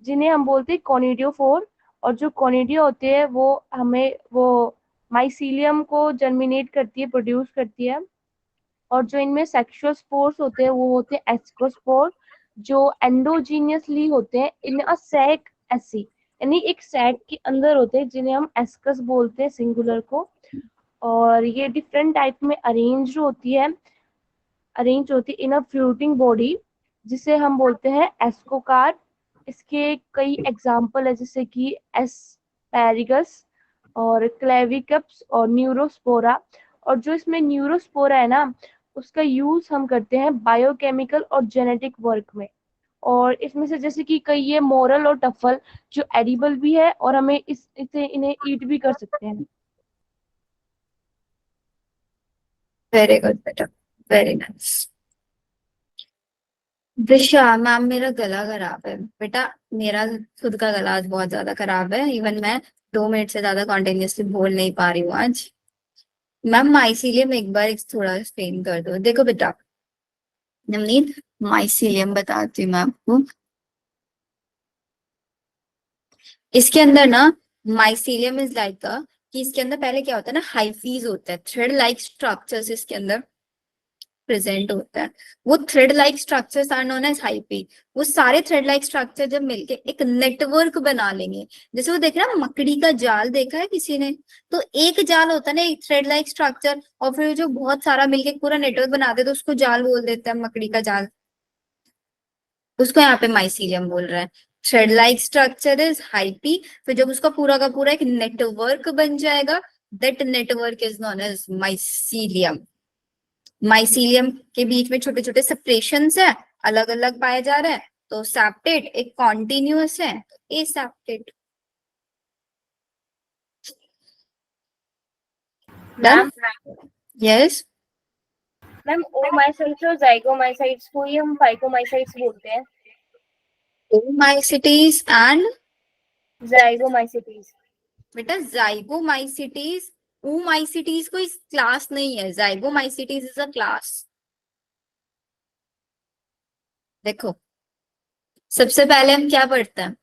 S8: जिन्हें हम बोलते हैं कॉनिडियोफोर। और जो कॉनिडिया होते हैं वो हमें वो माइसीलियम को जर्मिनेट करती है, प्रोड्यूस करती है। और जो इनमें सेक्सुअल स्पोर्स होते हैं वो होते हैं एस्कोस्पोर, जो एंडोजीनियसली होते हैं इन अ सैक एसी, यानी एक सैक के अंदर होते हैं, जिन्हें हम एस्कस बोलते हैं सिंगुलर को। और ये डिफरेंट टाइप में अरेंज होती है इन अ फ्रूटिंग बॉडी, जिसे हम बोलते हैं एस्कोकार। इसके कई एग्जाम्पल है जैसे कि एस्पैरिगस और क्लेविकप्स और न्यूरोस्पोरा। और जो इसमें न्यूरोस्पोरा है ना उसका यूज हम करते हैं बायोकेमिकल और जेनेटिक वर्क में। और इसमें से जैसे कि कई ये मोरल और टफल जो एडिबल भी है और हमें इसे इन्हें ईट भी कर सकते हैं।
S1: वेरी गुड बेटा, वेरी नाइस। दिशा मैम, मेरा गला खराब है बेटा, मेरा खुद का गला आज बहुत ज्यादा खराब है। इवन मैं 2 मिनट से ज्यादा कॉन्टिन्यूसली बोल नहीं पा रही हूँ आज। मैम माइसीलियम एक बार थोड़ा एक्सप्लेन कर दो। देखो बेटा नवनीत, माइसीलियम बताती हूँ मैं आपको। इसके अंदर ना माइसीलियम इज लाइक कि इसके अंदर पहले क्या होता है ना, हाइफीज होता है, थ्रेड लाइक स्ट्रक्चर्स इसके अंदर प्रेजेंट होता है। वो thread like structures are known as hyphae. वो सारे थ्रेड लाइक स्ट्रक्चर जब मिलके एक नेटवर्क बना लेंगे, जैसे वो देख रहा मकड़ी का जाल देखा है किसी ने, तो एक जाल होता है ना एक थ्रेड लाइक स्ट्रक्चर, और फिर जो बहुत सारा मिलके पूरा नेटवर्क बनाते तो उसको जाल बोल देते हैं, मकड़ी का जाल। उसको यहाँ पे माइसीलियम बोल रहा है। Thread like structure is hyphae, फिर जब उसका पूरा का पूरा एक नेटवर्क बन जाएगा, that network is known as mycelium. Mycelium के बीच में छोटे छोटे सेपरेशंस है, अलग अलग पाए जा रहे हैं, तो सैप्टेट एक कॉन्टिन्यूअस है, a septate. Done? Yes
S6: ma'am oomycetes और जाइगोमाइसाइट्स को ही हम फाइकोमाइसाइट्स बोलते हैं।
S1: Oomycetes and
S6: zygomycetes.
S1: बेटा जाइगोमाइसिटीज, ओमाइसिटीज कोई क्लास नहीं है, जाइगोमाइसिटीज इज अ क्लास। देखो सबसे पहले हम क्या पढ़ते हैं,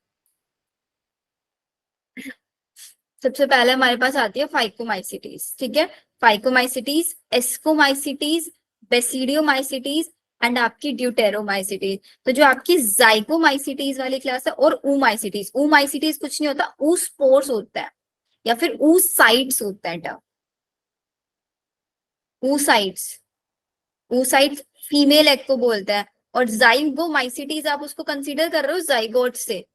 S1: सबसे पहले हमारे पास आती है फाइकोमाइसिटीज, ठीक है। फाइकोमाइसिटीज, एस्कोमाइसिटीज, बेसिडियोमाइसिटीज एंड आपकी ड्यूटेरोमाइसिटीज। तो जो आपकी जाइगोमाइसिटीज वाली क्लास है, और ऊमाइसिटीज, ऊमाइसिटीज कुछ नहीं होता, ऊ स्पोर्स होता है या फिर ऊ साइट्स होता है टर्म। ऊ साइट्स, ऊ साइट्स फीमेल एग को बोलता है। और जाइगोमाइसिटीज आप उसको कंसीडर कर रहे हो जाइगोट से,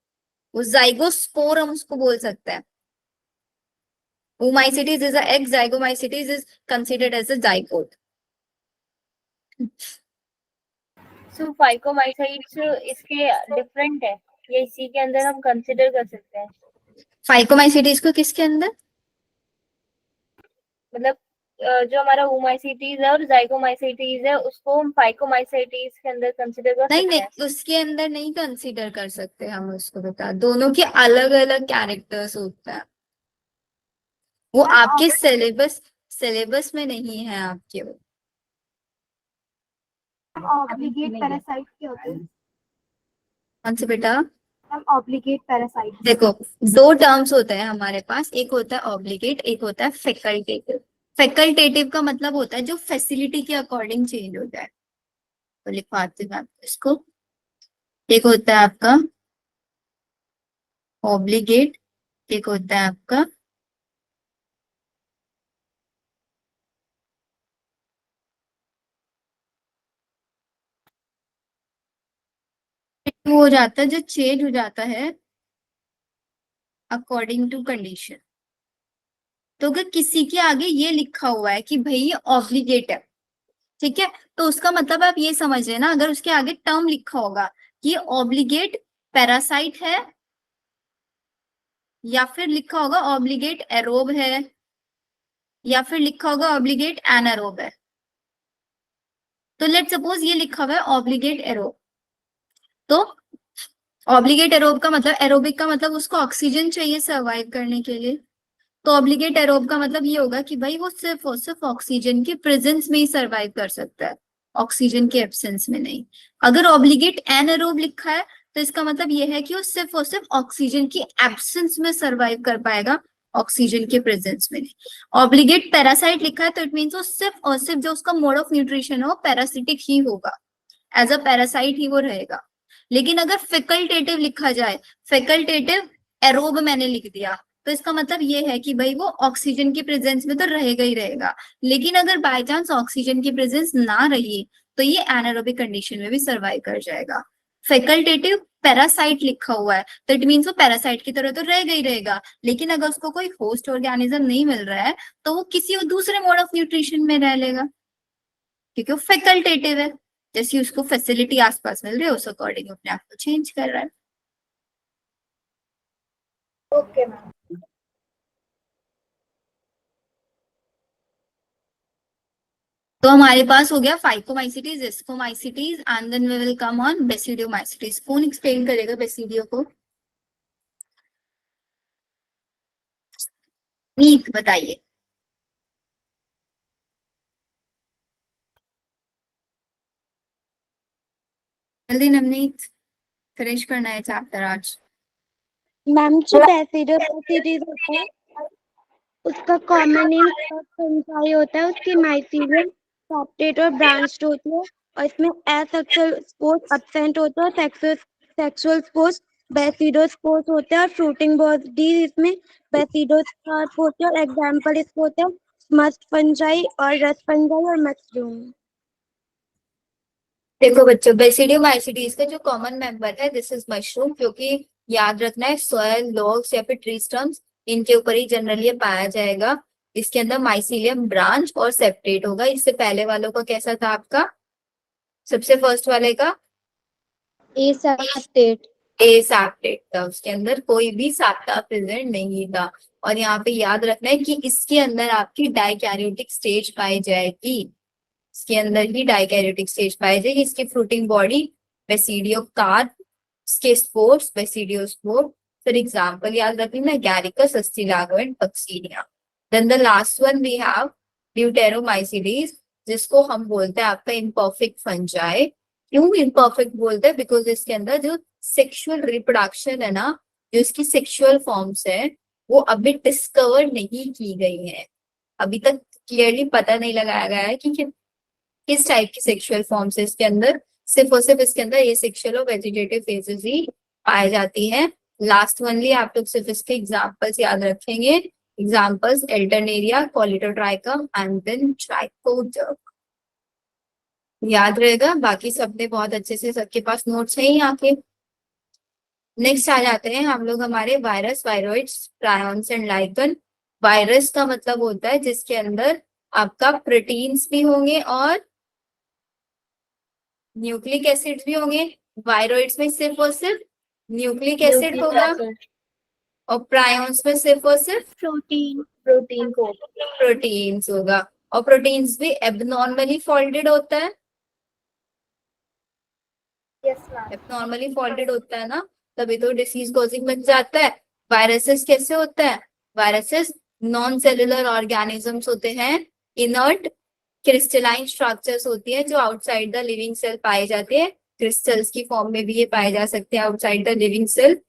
S1: वो जाइगोस्पोर हम उसको बोल सकते हैं। Oomycetes is a egg, zygomycetes is considered as a zygote.
S6: सो फाइकोमाइसाइट्स इसके डिफरेंट है, ये इसी के अंदर हम कंसिडर कर सकते हैं।
S1: फाइकोमाइसिटीज को किसके अंदर?
S6: मतलब जो हमारा ओमाइसीटीज है और जाइगोमाइसीटीज है उसको हम फाइकोमाइसीटीज के अंदर कंसिडर कर
S1: नहीं
S6: सकते हैं।
S1: नहीं, उसके अंदर नहीं कंसीडर कर सकते हम उसको, बेटा दोनों के अलग अलग कैरेक्टर्स होता है, वो आपके सिलेबस में नहीं है आपके वो।
S5: ऑब्लिगेट पैरासाइट क्या होते हैं?
S1: कौन से बेटा?
S5: Ma'am obligate parasite.
S1: देखो, दो टर्म्स होते हैं हमारे पास, एक होता है ऑब्लिगेट, एक होता है फैकल्टेटिव। फैकल्टेटिव का मतलब होता है जो फैसिलिटी के अकॉर्डिंग चेंज हो जाए। तो लिखवाती हूँ आपको इसको। एक होता है आपका ऑब्लिगेट, एक होता है आपका वो हो जाता है जो चेंज हो जाता है अकॉर्डिंग टू कंडीशन। तो अगर किसी के आगे ये लिखा हुआ है कि भाई ये ऑब्लिगेट है, ठीक है, तो उसका मतलब आप ये समझ रहे हैं ना, अगर उसके आगे टर्म लिखा होगा कि ऑब्लिगेट पैरासाइट है, या फिर लिखा होगा ऑब्लिगेट एरोब है, या फिर लिखा होगा ऑब्लिगेट एनारोब है। तो लेट सपोज ये लिखा हुआ है ऑब्लिगेट एरोब, तो ऑब्लिगेट एरोब का मतलब, एरोबिक का मतलब उसको ऑक्सीजन चाहिए सर्वाइव करने के लिए। तो ऑब्लिगेट एरोब का मतलब ये होगा कि भाई वो सिर्फ और सिर्फ ऑक्सीजन के प्रेजेंस में ही सर्वाइव कर सकता है, ऑक्सीजन के एब्सेंस में नहीं। अगर ऑब्लिगेट एनारोब लिखा है तो इसका मतलब ये है कि वो सिर्फ और सिर्फ ऑक्सीजन की एब्सेंस में सर्वाइव कर पाएगा, ऑक्सीजन के प्रेजेंस में नहीं। ऑब्लिगेट पैरासाइट लिखा है तो इट मीन्स वो सिर्फ और सिर्फ जो उसका मोड ऑफ न्यूट्रिशन हो पैरासिटिक ही होगा, एज अ पैरासाइट ही वो रहेगा। लेकिन अगर फैकल्टेटिव लिखा जाए, फैकल्टेटिव एरोब मैंने लिख दिया, तो इसका मतलब ये है कि भाई वो ऑक्सीजन की प्रेजेंस में तो रहेगा ही रहेगा, लेकिन अगर बाय चांस ऑक्सीजन की प्रेजेंस ना रही तो ये एनारोबिक कंडीशन में भी सर्वाइव कर जाएगा। फैकल्टेटिव पैरासाइट लिखा हुआ है तो इट मीन्स वो पैरासाइट की तरह तो रहेगा ही रहेगा, लेकिन अगर उसको कोई होस्ट ऑर्गेनिज्म नहीं मिल रहा है तो वो किसी और दूसरे मोड ऑफ न्यूट्रिशन में रह लेगा, क्योंकि वो फैकल्टेटिव है। जैसे उसको फैसिलिटी आसपास मिल रही है उस अकॉर्डिंग अपने आप को चेंज कर रहा है।
S5: Okay ma'am.
S1: तो हमारे पास हो गया phycomycetes, ascomycetes, and then we will come on basidiomycetes. कौन एक्सप्लेन करेगा बेसिडियो को? नीत बताइए। जल्दी नवनीत, फिनिश करना है चैप्टर आज।
S3: मैम जो बेसिडोमाइसीटीज होता है उसका कॉमन नेम फंजाई होता है, उसकी माइसीलियम सेप्टेट और ब्रांच्ड होती है, और इसमें एसेक्सुअल स्पोर्स एब्सेंट होता है, सेक्सुअल स्पोर्स बेसिडोस्पोर्स होते हैं, और फ्रूटिंग बॉडी इसमें बेसिडोस्पोर्स होते हैं, और एग्जाम्पल इसके होते हैं मस्ट फंजाई और रस फंजाई और मशरूम।
S1: देखो बच्चों, बेसिडियोमाइसिटीज का जो कॉमन मेंबर है दिस इज मशरूम, क्योंकि याद रखना है सॉयल, लॉग्स या फिर ट्री स्टम्स, इनके ऊपर ही जनरली ये पाया जाएगा। इसके अंदर माइसीलियम ब्रांच और सेप्टेट होगा। इससे पहले वालों का कैसा था आपका? सबसे फर्स्ट वाले का
S3: एसेप्टेट।
S1: ए सैप्टेट था, उसके अंदर कोई भी सैप्टा प्रेजेंट नहीं था। और यहाँ पे याद रखना है कि इसके अंदर आपकी डाइकैरियोटिक स्टेज पाई जाएगी, इसके अंदर ही डाइकैरियोटिक स्टेज पाई जाएगी। इसकी फ्रूटिंग बॉडी बेसिडियोकार्प, इसके स्पोर्स बेसिडियोस्पोर। फॉर एग्जांपल याद रखना Agaricus, Ustilago and Puccinia. Then the last one we have deuteromycetes, जिसको हम बोलते हैं आपका इम्परफेक्ट फंजाई। क्यों इम्परफेक्ट बोलते हैं? बिकॉज इसके अंदर जो सेक्सुअल रिप्रोडक्शन है ना, जो इसकी सेक्सुअल फॉर्म्स है वो अभी डिस्कवर नहीं की गई है, अभी तक क्लियरली पता नहीं लगाया गया है कि किस टाइप की सेक्सुअल फॉर्म्स है इसके अंदर। सिर्फ और सिर्फ इसके अंदर ये सेक्सुअल और वेजिटेटिव फेजेस ही पाई जाती है। लास्ट ओनली आप लोग सिर्फ इसके एग्जांपल्स याद रखेंगे, एग्जांपल्स एल्टरनेरिया, कॉलिडोट्राइकम एंड देन ट्राइकोडर्म। याद रहेगा, बाकी सबने बहुत अच्छे से, सबके पास नोट्स है यहाँ के। नेक्स्ट आ जाते हैं हम लोग हमारे virus, viroids, prions and lichen. Virus का मतलब होता है जिसके अंदर आपका प्रोटीन्स भी होंगे और न्यूक्लिक एसिड्स भी होंगे। वायरोइड्स में सिर्फ और सिर्फ न्यूक्लिक एसिड होगा, और प्रायॉन्स में सिर्फ और सिर्फ
S3: प्रोटीन
S6: प्रोटीन को
S1: प्रोटीन्स होगा। और प्रोटीन्स भी एबनॉर्मली फोल्डेड होता है,
S6: यस मैम।
S1: एबनॉर्मली फोल्डेड होता है ना, तभी तो डिसीज कॉजिंग बन जाता है। वायरसेस कैसे होता है? वायरसेस नॉन सेलुलर ऑर्गेनिजम्स होते हैं, इनर्ट क्रिस्टलाइन स्ट्रक्चर्स होती है जो आउटसाइड द लिविंग सेल पाए जाते हैं, क्रिस्टल्स की फॉर्म में भी ये पाए जा सकते हैं आउटसाइड द लिविंग सेल।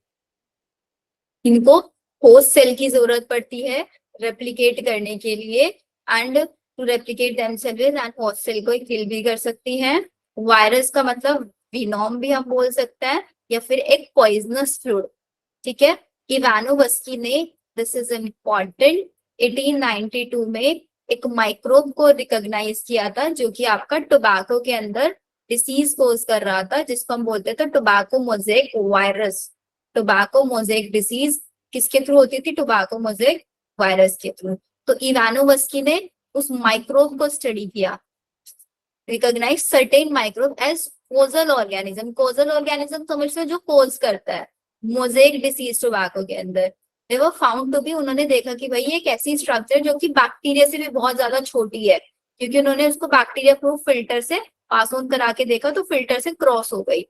S1: इनको होस्ट सेल की जरूरत पड़ती है रेप्लिकेट करने के लिए, and to replicate themselves and host cell को किल भी कर सकती हैं। वायरस का मतलब विनोम भी हम बोल सकते हैं, या फिर एक पॉइजनस फ्लूइड, ठीक है। इवानोवस्की ने, दिस इज इम्पोर्टेंट, 1892 में एक माइक्रोब को रिकॉग्नाइज किया था जो कि आपका टोबैको के अंदर डिसीज कोज कर रहा था, जिसको हम बोलते थे tobacco mosaic virus. Tobacco mosaic disease किसके थ्रू होती थी? टोबैको मोज़ेक वायरस के थ्रू। तो इवानोवस्की ने उस माइक्रोब को स्टडी किया, recognise certain microbe as causal organism. Causal organism समझते हैं जो कोज करता है मोज़ेक डिसीज टोबैको के अंदर। They were found to be, उन्होंने देखा कि भाई ये एक ऐसी स्ट्रक्चर जो कि बैक्टीरिया से भी बहुत ज्यादा छोटी है, क्योंकि उन्होंने उसको बैक्टीरिया प्रूफ फिल्टर से पास ऑन करा के देखा तो फिल्टर से क्रॉस हो गई।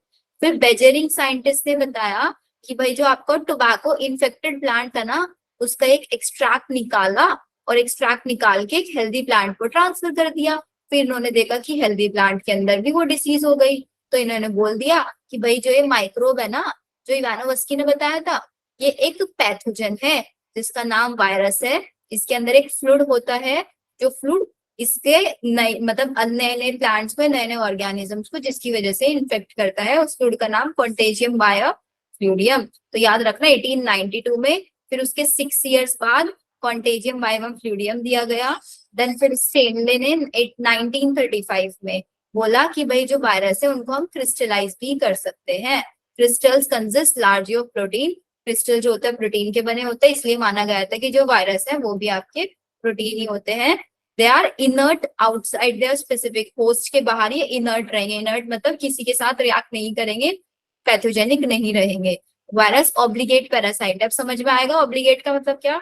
S1: फिर बेजेरिंग साइंटिस्ट ने बताया कि भाई जो आपका टोबैको इन्फेक्टेड प्लांट है ना, उसका एक एक्सट्रैक्ट निकाला और एक्सट्रैक्ट निकाल के एक हेल्दी प्लांट को ट्रांसफर कर दिया। फिर इन्होंने देखा कि हेल्दी प्लांट के अंदर भी वो डिसीज हो गई, तो इन्होंने बोल दिया कि भाई जो ये माइक्रोब है ना, जो इवानोवस्की ने बताया था, ये एक पैथोजन है जिसका नाम वायरस है। इसके अंदर एक फ्लूइड होता है, जो फ्लूइड इसके नए मतलब नए नए प्लांट्स में नए नए ऑर्गेनिजम्स को जिसकी वजह से इन्फेक्ट करता है, उस फ्लूइड का नाम कॉन्टेजियम बायोफ्लूडियम। तो याद रखना 1892 में, फिर उसके 6 इयर्स बाद कॉन्टेजियम बायोफ्लूडियम दिया गया। देन फिर स्टेनले ने 1935 में बोला कि भाई जो वायरस है उनको हम क्रिस्टलाइज भी कर सकते हैं। Crystals consist largely of protein. Crystal जो होता है प्रोटीन के बने होते हैं, इसलिए माना गया था कि जो वायरस है वो भी आपके प्रोटीन ही होते हैं। They are inert outside their specific host के बाहर ये इनर्ट रहेंगे। इनर्ट मतलब किसी के साथ रिएक्ट नहीं करेंगे, पैथोजेनिक नहीं रहेंगे। वायरस ऑब्लिगेट पैरासाइट, अब समझ में आएगा ऑब्लिगेट का मतलब क्या?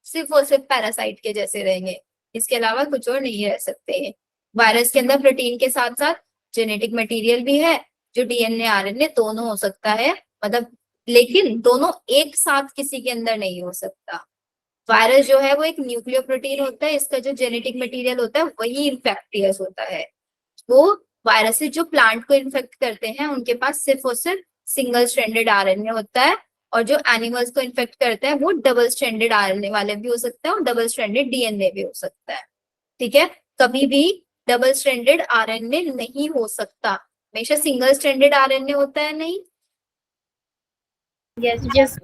S1: सिर्फ और सिर्फ पैरासाइट के जैसे रहेंगे, इसके अलावा कुछ और नहीं रह सकते हैं। वायरस के अंदर प्रोटीन के साथ साथ जेनेटिक मटेरियल भी है, जो डीएनए आरएनए दोनों हो सकता है, मतलब लेकिन दोनों एक साथ किसी के अंदर नहीं हो सकता। वायरस जो है वो एक न्यूक्लियो प्रोटीन होता है, इसका जो जेनेटिक मटेरियल होता है वही इन्फेक्टियस होता है। वो वायरसेस जो प्लांट को इन्फेक्ट करते हैं उनके पास सिर्फ और सिर्फ सिंगल स्ट्रैंडेड आरएनए होता है, और जो एनिमल्स को इन्फेक्ट करते हैं वो डबल स्ट्रैंडेड आरएनए वाले भी हो सकते हैं और डबल स्ट्रैंडेड डीएनए भी हो सकता है, ठीक है। कभी भी डबल स्ट्रैंडेड आरएनए नहीं हो सकता, हमेशा सिंगल स्ट्रैंडेड आरएनए होता है, नहीं?
S6: यस।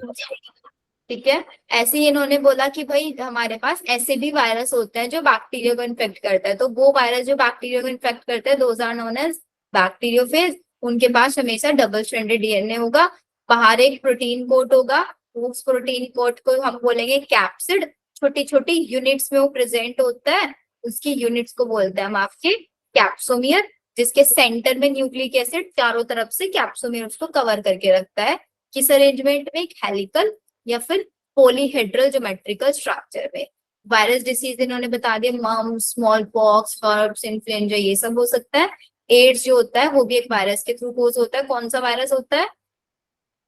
S1: ठीक है। ऐसे ही इन्होंने बोला कि भाई हमारे पास ऐसे भी वायरस होते हैं जो बैक्टीरिया को इन्फेक्ट करता है, तो वो वायरस जो बैक्टीरिया को इन्फेक्ट करते हैं those are known as bacteriophage. उनके पास हमेशा डबल स्ट्रैंडेड डीएनए होगा, बाहर एक प्रोटीन कोट होगा, उस प्रोटीन कोट को हम बोलेंगे कैप्सिड। छोटी छोटी यूनिट्स में वो प्रेजेंट होता है, उसकी यूनिट्स को बोलते हैं हम आपके कैप्सोमियर, जिसके सेंटर में न्यूक्लिक एसिड चारों तरफ से कैप्सोमियर उसको कवर करके रखता है। किस अरेंजमेंट में? एक हेलिकल या फिर पॉलीहेड्रल ज्योमेट्रिकल स्ट्रक्चर में। वायरस डिसीज इन्होंने बता दिया, mumps, small pox, herpes, influenza, ये सब हो सकता है। एड्स जो होता है वो भी एक वायरस के थ्रू कोज होता है। कौन सा वायरस होता है?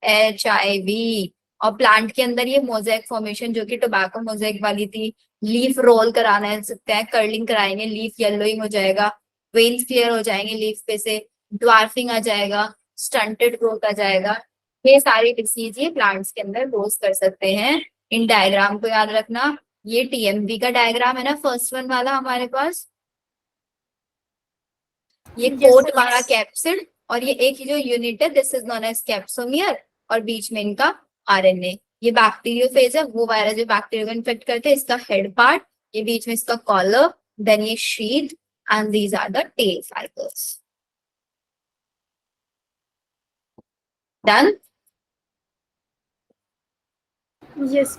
S1: HIV। और प्लांट के अंदर ये मोज़ेक फॉर्मेशन जो कि टोबैको मोज़ेक वाली थी, लीफ रोल कराना सकते हैं, कर्लिंग कराएंगे, लीफ येलोइंग हो जाएगा, वेन्स क्लियर हो जाएंगे लीफ पे से, ड्वार्फिंग आ जाएगा, स्टंटेड ग्रोथ आ जाएगा। ये सारी डिसीज ये प्लांट्स के अंदर कोज कर सकते हैं। इन डायग्राम को याद रखना, ये TMV का डायग्राम है ना, फर्स्ट वन वाला हमारे पास, ये कोट वाला कैप्सिड, और ये एक जो यूनिट है this is known as capsomere, और बीच में इनका RNA। ये बैक्टीरियोफेज है, वो वायरस जो बैक्टीरिया को इन्फेक्ट करते हैं, इसका हेड पार्ट, ये बीच में इसका कॉलर, देन ये sheath, and these are the tail fibres. Done?
S2: Yes.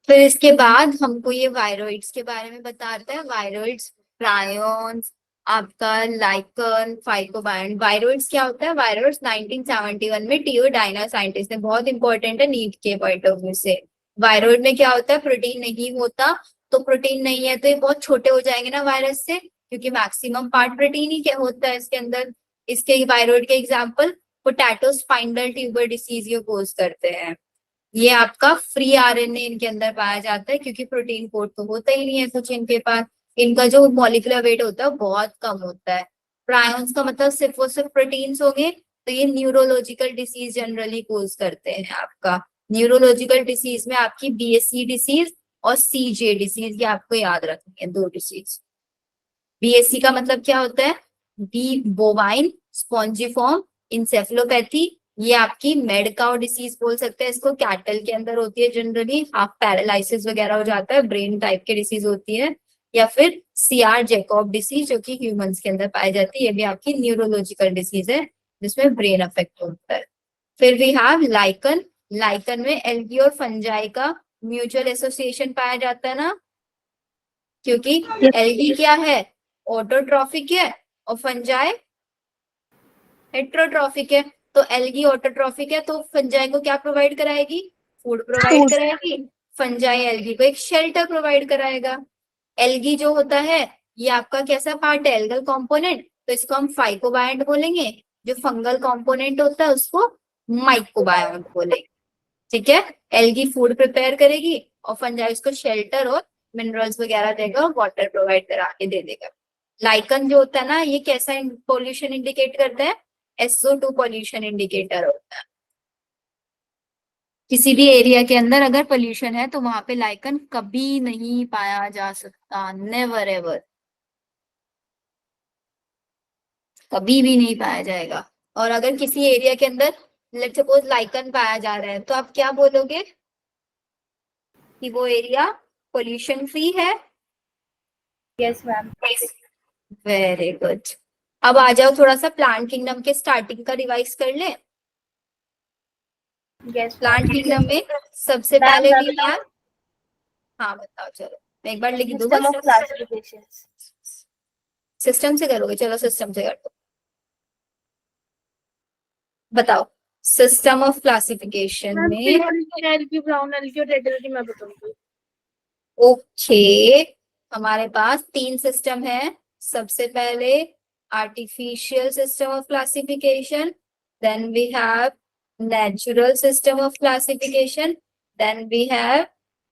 S1: फिर इसके बाद हमको ये वायरोइड्स के बारे में बताता है। वायरोइड्स, प्रायोन्स, आपका लाइकन, फाइकोबायन। वायरोइड्स क्या होता है? वायरोइड्स 1971 में टीओ डायना साइंटिस्ट ने, बहुत इंपॉर्टेंट है नीट के पॉइंट ऑफ व्यू से। वायरॉइड में क्या होता है, प्रोटीन नहीं होता, तो प्रोटीन नहीं है तो ये बहुत छोटे हो जाएंगे ना वायरस से, क्योंकि मैक्सिमम पार्ट प्रोटीन ही क्या होता है इसके अंदर। इसके वायरॉइड के example potato spinal tuber disease ये कोज करते हैं। ये आपका फ्री आरएनए इनके अंदर पाया जाता है, क्योंकि प्रोटीन कोड तो होता ही नहीं है कुछ इनके पास। इनका जो मॉलिक्यूलर वेट होता है बहुत कम होता है। प्रायॉन्स का मतलब सिर्फ और सिर्फ प्रोटीन्स होंगे, तो ये न्यूरोलॉजिकल डिसीज जनरली कोज करते हैं आपका। न्यूरोलॉजिकल डिसीज में आपकी बीएससी डिसीज और सीजे डिसीज, ये आपको याद रखनी है, दो डिसीज। बीएससी का मतलब क्या होता है, बी बोवाइन स्पॉन्जिफॉर्म इंसेफेलोपैथी, ये आपकी मेड काउ डिसीज बोल सकते हैं इसको, कैटल के अंदर होती है जनरली, हाफ पैरालिसिस वगैरह हो जाता है, ब्रेन टाइप की डिसीज होती है। या फिर सीआर जैकॉब डिसीज जो कि ह्यूमंस के अंदर पाई जाती है, ये भी आपकी न्यूरोलॉजिकल डिसीज है जिसमें ब्रेन अफेक्ट होता है। फिर वी हैव लाइकन, लाइकन में एल्गी और फंजाई का म्यूचुअल एसोसिएशन पाया जाता है ना, क्योंकि एल्गी क्या है, ऑटोट्रॉफिक है, और फंजाई हेट्रोट्रॉफिक है। तो एल्गी ऑटोट्रॉफिक है तो फंजाई को क्या प्रोवाइड कराएगी, फूड प्रोवाइड कराएगी। फंजाई एल्गी को एक शेल्टर प्रोवाइड कराएगा। एल्गी जो होता है ये आपका कैसा पार्ट है, एल्गल कंपोनेंट, तो इसको हम फाइकोबायंट बोलेंगे। जो फंगल कंपोनेंट होता है उसको माइकोबायंट बोलेंगे। ठीक है, एल्गी फूड प्रिपेयर करेगी और फंजाई उसको शेल्टर और मिनरल्स वगैरह देगा और वाटर प्रोवाइड करा के दे देगा। लाइकन जो होता है ना, ये कैसा पॉल्यूशन इंडिकेट करता है, SO2 पॉल्यूशन इंडिकेटर होता है। किसी भी एरिया के अंदर अगर पोल्यूशन है तो वहां पे लाइकन कभी नहीं पाया जा सकता, नेवर एवर, कभी भी नहीं पाया जाएगा। और अगर किसी एरिया के अंदर लेट्स सपोज लाइकन पाया जा रहा है तो आप क्या बोलोगे कि वो एरिया पोल्यूशन फ्री है।
S6: Yes ma'am.
S1: Very good. अब आ जाओ थोड़ा सा प्लांट किंगडम के स्टार्टिंग का रिवाइज कर ले।
S6: यस
S1: प्लांट किंगडम में सबसे
S6: मैम,
S1: पहले
S6: मैं
S1: भी
S6: बताऊं?
S1: हाँ बताओ, चलो मैं एक बार लिख दूँ
S6: सिस्टम
S1: बस।
S6: Of classifications.
S1: सिस्टम से करोगे, चलो सिस्टम से कर दो। बताओ सिस्टम ऑफ क्लासिफिकेशन
S2: मैम
S1: में।
S2: एल्गी, ब्राउन एल्गी और रेड एल्गी मैं बताऊंगी।
S1: ओके, हमारे पास 3 सिस्टम है। सबसे पहले artificial system of classification, then we have natural system of classification, then we have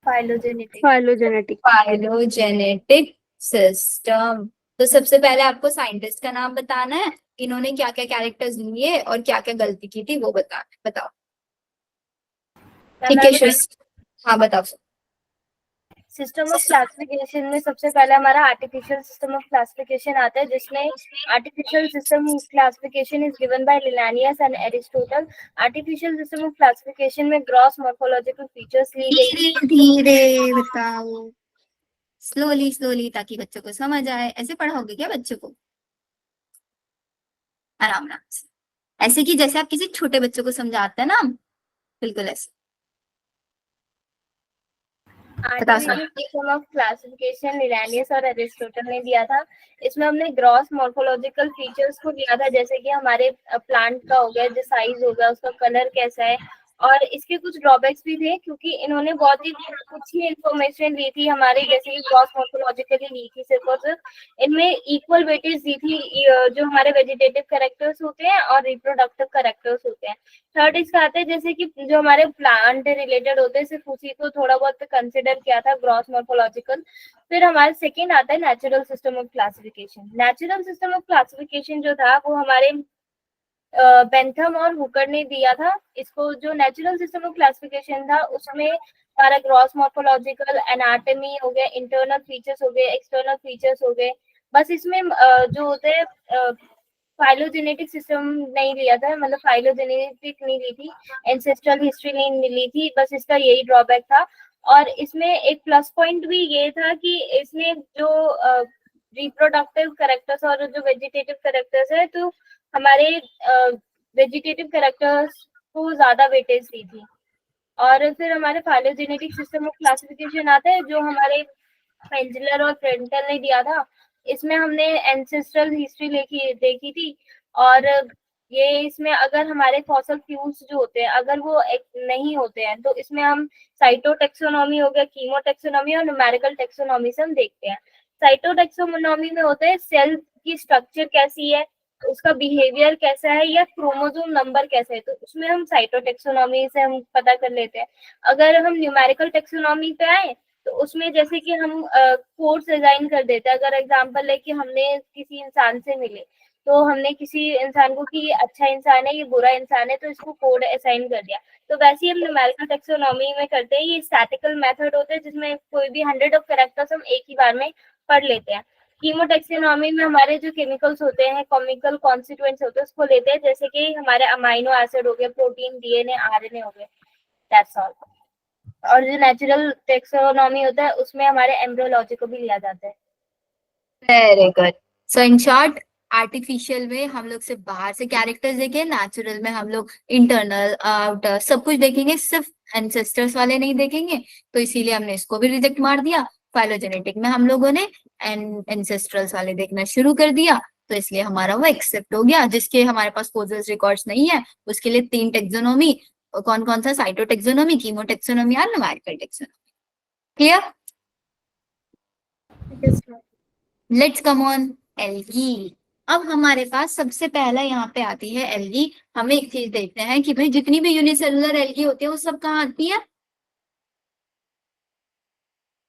S6: phylogenetic.
S1: Phylogenetic system. तो सबसे पहले आपको साइंटिस्ट का नाम बताना है, इन्होंने क्या क्या कैरेक्टर्स लिए और क्या क्या गलती की थी वो बताना है। बताओ। ठीक है श्रेष्ठ, हाँ बताओ।
S6: सिस्टम ऑफ क्लासिफिकेशन में सबसे पहले हमारा आर्टिफिशियल सिस्टम ऑफ क्लासिफिकेशन आता है, जिसमें artificial system classification is given by Linnaeus and Aristotle. Artificial system of classification में ग्रॉस मॉर्फोलॉजिकल फीचर्स ली गई।
S1: धीरे धीरे बताओ, स्लोली स्लोली, ताकि बच्चों को समझ आए। ऐसे पढ़ाओगे क्या बच्चों को, आराम आराम से, ऐसे कि जैसे आप किसी छोटे बच्चों को समझाते हैं ना, बिल्कुल ऐसे। बता sir.
S6: Artificial system of classification Linnaeus और एरिस्टोटल ने दिया था। इसमें हमने ग्रॉस मॉर्फोलॉजिकल फीचर्स को लिया था, जैसे कि हमारे प्लांट का हो गया, जो साइज हो गया, उसका कलर कैसा है। और इसके कुछ ड्रॉबैक्स भी थे, क्योंकि इन्होंने बहुत ही कुछ ही इंफॉर्मेशन दी थी हमारे, जैसे कि ग्रॉस मॉर्फोलॉजिकली ली थी सिर्फ और सिर्फ। इनमें इक्वल वेटेज दी थी जो हमारे वेजिटेटिव कैरेक्टर्स होते हैं और रिप्रोडक्टिव कैरेक्टर्स होते हैं। थर्ड इसका आता है, जैसे कि जो हमारे प्लांट रिलेटेड होते हैं सिर्फ उसी को थोड़ा बहुत कंसिडर किया था, ग्रॉस मॉर्फोलॉजिकल। फिर हमारे सेकेंड आता है natural system of classification. Natural system of classification जो था वो हमारे बेंथम और हुकर ने दिया था। इसको जो नेचुरल सिस्टम ऑफ क्लासिफिकेशन था उसमें हमारा ग्रॉस मॉर्फोलॉजिकल, एनाटॉमी हो गया, इंटरनल फीचर्स हो गए, एक्सटर्नल फीचर्स हो गए। बस इसमें जो होते हैं फाइलोजेनेटिक सिस्टम नहीं लिया था, मतलब फाइलोजेनेटिक नहीं ली थी, एंसेस्ट्रल हिस्ट्री नहीं ली थी, बस इसका यही ड्रॉबैक था। और इसमें एक प्लस पॉइंट भी ये था कि इसमें जो रिप्रोडक्टिव कैरेक्टर्स और जो वेजिटेटिव कैरेक्टर्स है, तो हमारे वेजिटेटिव कैरेक्टर्स को ज्यादा वेटेज दी थी। और फिर हमारे फाइलोजेनेटिक सिस्टम ऑफ क्लासिफिकेशन आता है, जो हमारे पेंजिलर और फ्रेंटल ने दिया था। इसमें हमने एंसेस्ट्रल हिस्ट्री देखी थी, और ये इसमें अगर हमारे फॉसल फ्यूल्स जो होते हैं अगर वो नहीं होते हैं तो इसमें हम साइटोटेक्सोनॉमी हो गया, कीमोटेक्सोनॉमी और न्यूमेरिकल टेक्सोनॉमी से हम देखते हैं। साइटोटेक्सोनॉमी में होता है सेल की स्ट्रक्चर कैसी है, उसका बिहेवियर कैसा है या क्रोमोसोम नंबर कैसा है, तो उसमें हम साइटोटेक्सोनॉमी से हम पता कर लेते हैं। अगर हम न्यूमेरिकल टेक्सोनॉमी पे आए तो उसमें जैसे कि हम कोड्स डिजाइन कर देते हैं। अगर एग्जांपल है कि हमने किसी इंसान से मिले तो हमने किसी इंसान को कि ये अच्छा इंसान है ये बुरा इंसान है तो इसको कोड असाइन कर दिया, तो वैसे ही हम न्यूमेरिकल टेक्सोनॉमी में करते हैं। ये स्टैटिकल मेथड होता है जिसमें कोई भी 100 ऑफ कैरेक्टर्स हम एक ही बार में पढ़ लेते हैं। कीमोटेक्सोनॉमी में हमारे जो केमिकल्स होते हैं, केमिकल कॉन्स्टिट्यूएंट्स होते हैं, उसको लेते हैं, जैसे कि हमारे अमाइनो एसिड हो गए, प्रोटीन, डीएनए, आरएनए हो गए, दैट्स ऑल। और जो नेचुरल टेक्सोनॉमी होता है उसमें हमारे एम्ब्रियोलॉजी को भी लिया जाता है।
S1: Very good. So in short, artificial में हम लोग सिर्फ बाहर से कैरेक्टर्स देखें, नेचुरल में हम लोग इंटरनल आउटर सब कुछ देखेंगे, सिर्फ एंसेस्टर्स वाले नहीं देखेंगे, तो इसीलिए हमने इसको भी रिजेक्ट मार दिया। फाइलोजेनेटिक में हम लोगों ने एंसेस्ट्रल्स वाले देखना शुरू कर दिया, तो इसलिए हमारा वो एक्सेप्ट हो गया। जिसके हमारे पास फोसिल्स रिकॉर्ड्स नहीं है उसके लिए 3 टेक्सोनॉमी, कौन कौन सा, साइटोटेक्सोनॉमी, कीमोटेक्सोनॉमी और numerical taxonomy. Clear? Let's come on algae. अब हमारे पास सबसे पहला यहाँ पे आती है एल्गी। हमें एक चीज देखते हैं कि भाई जितनी भी यूनिसेलुलर एल्गी होती है वो सब कहाँ आती है?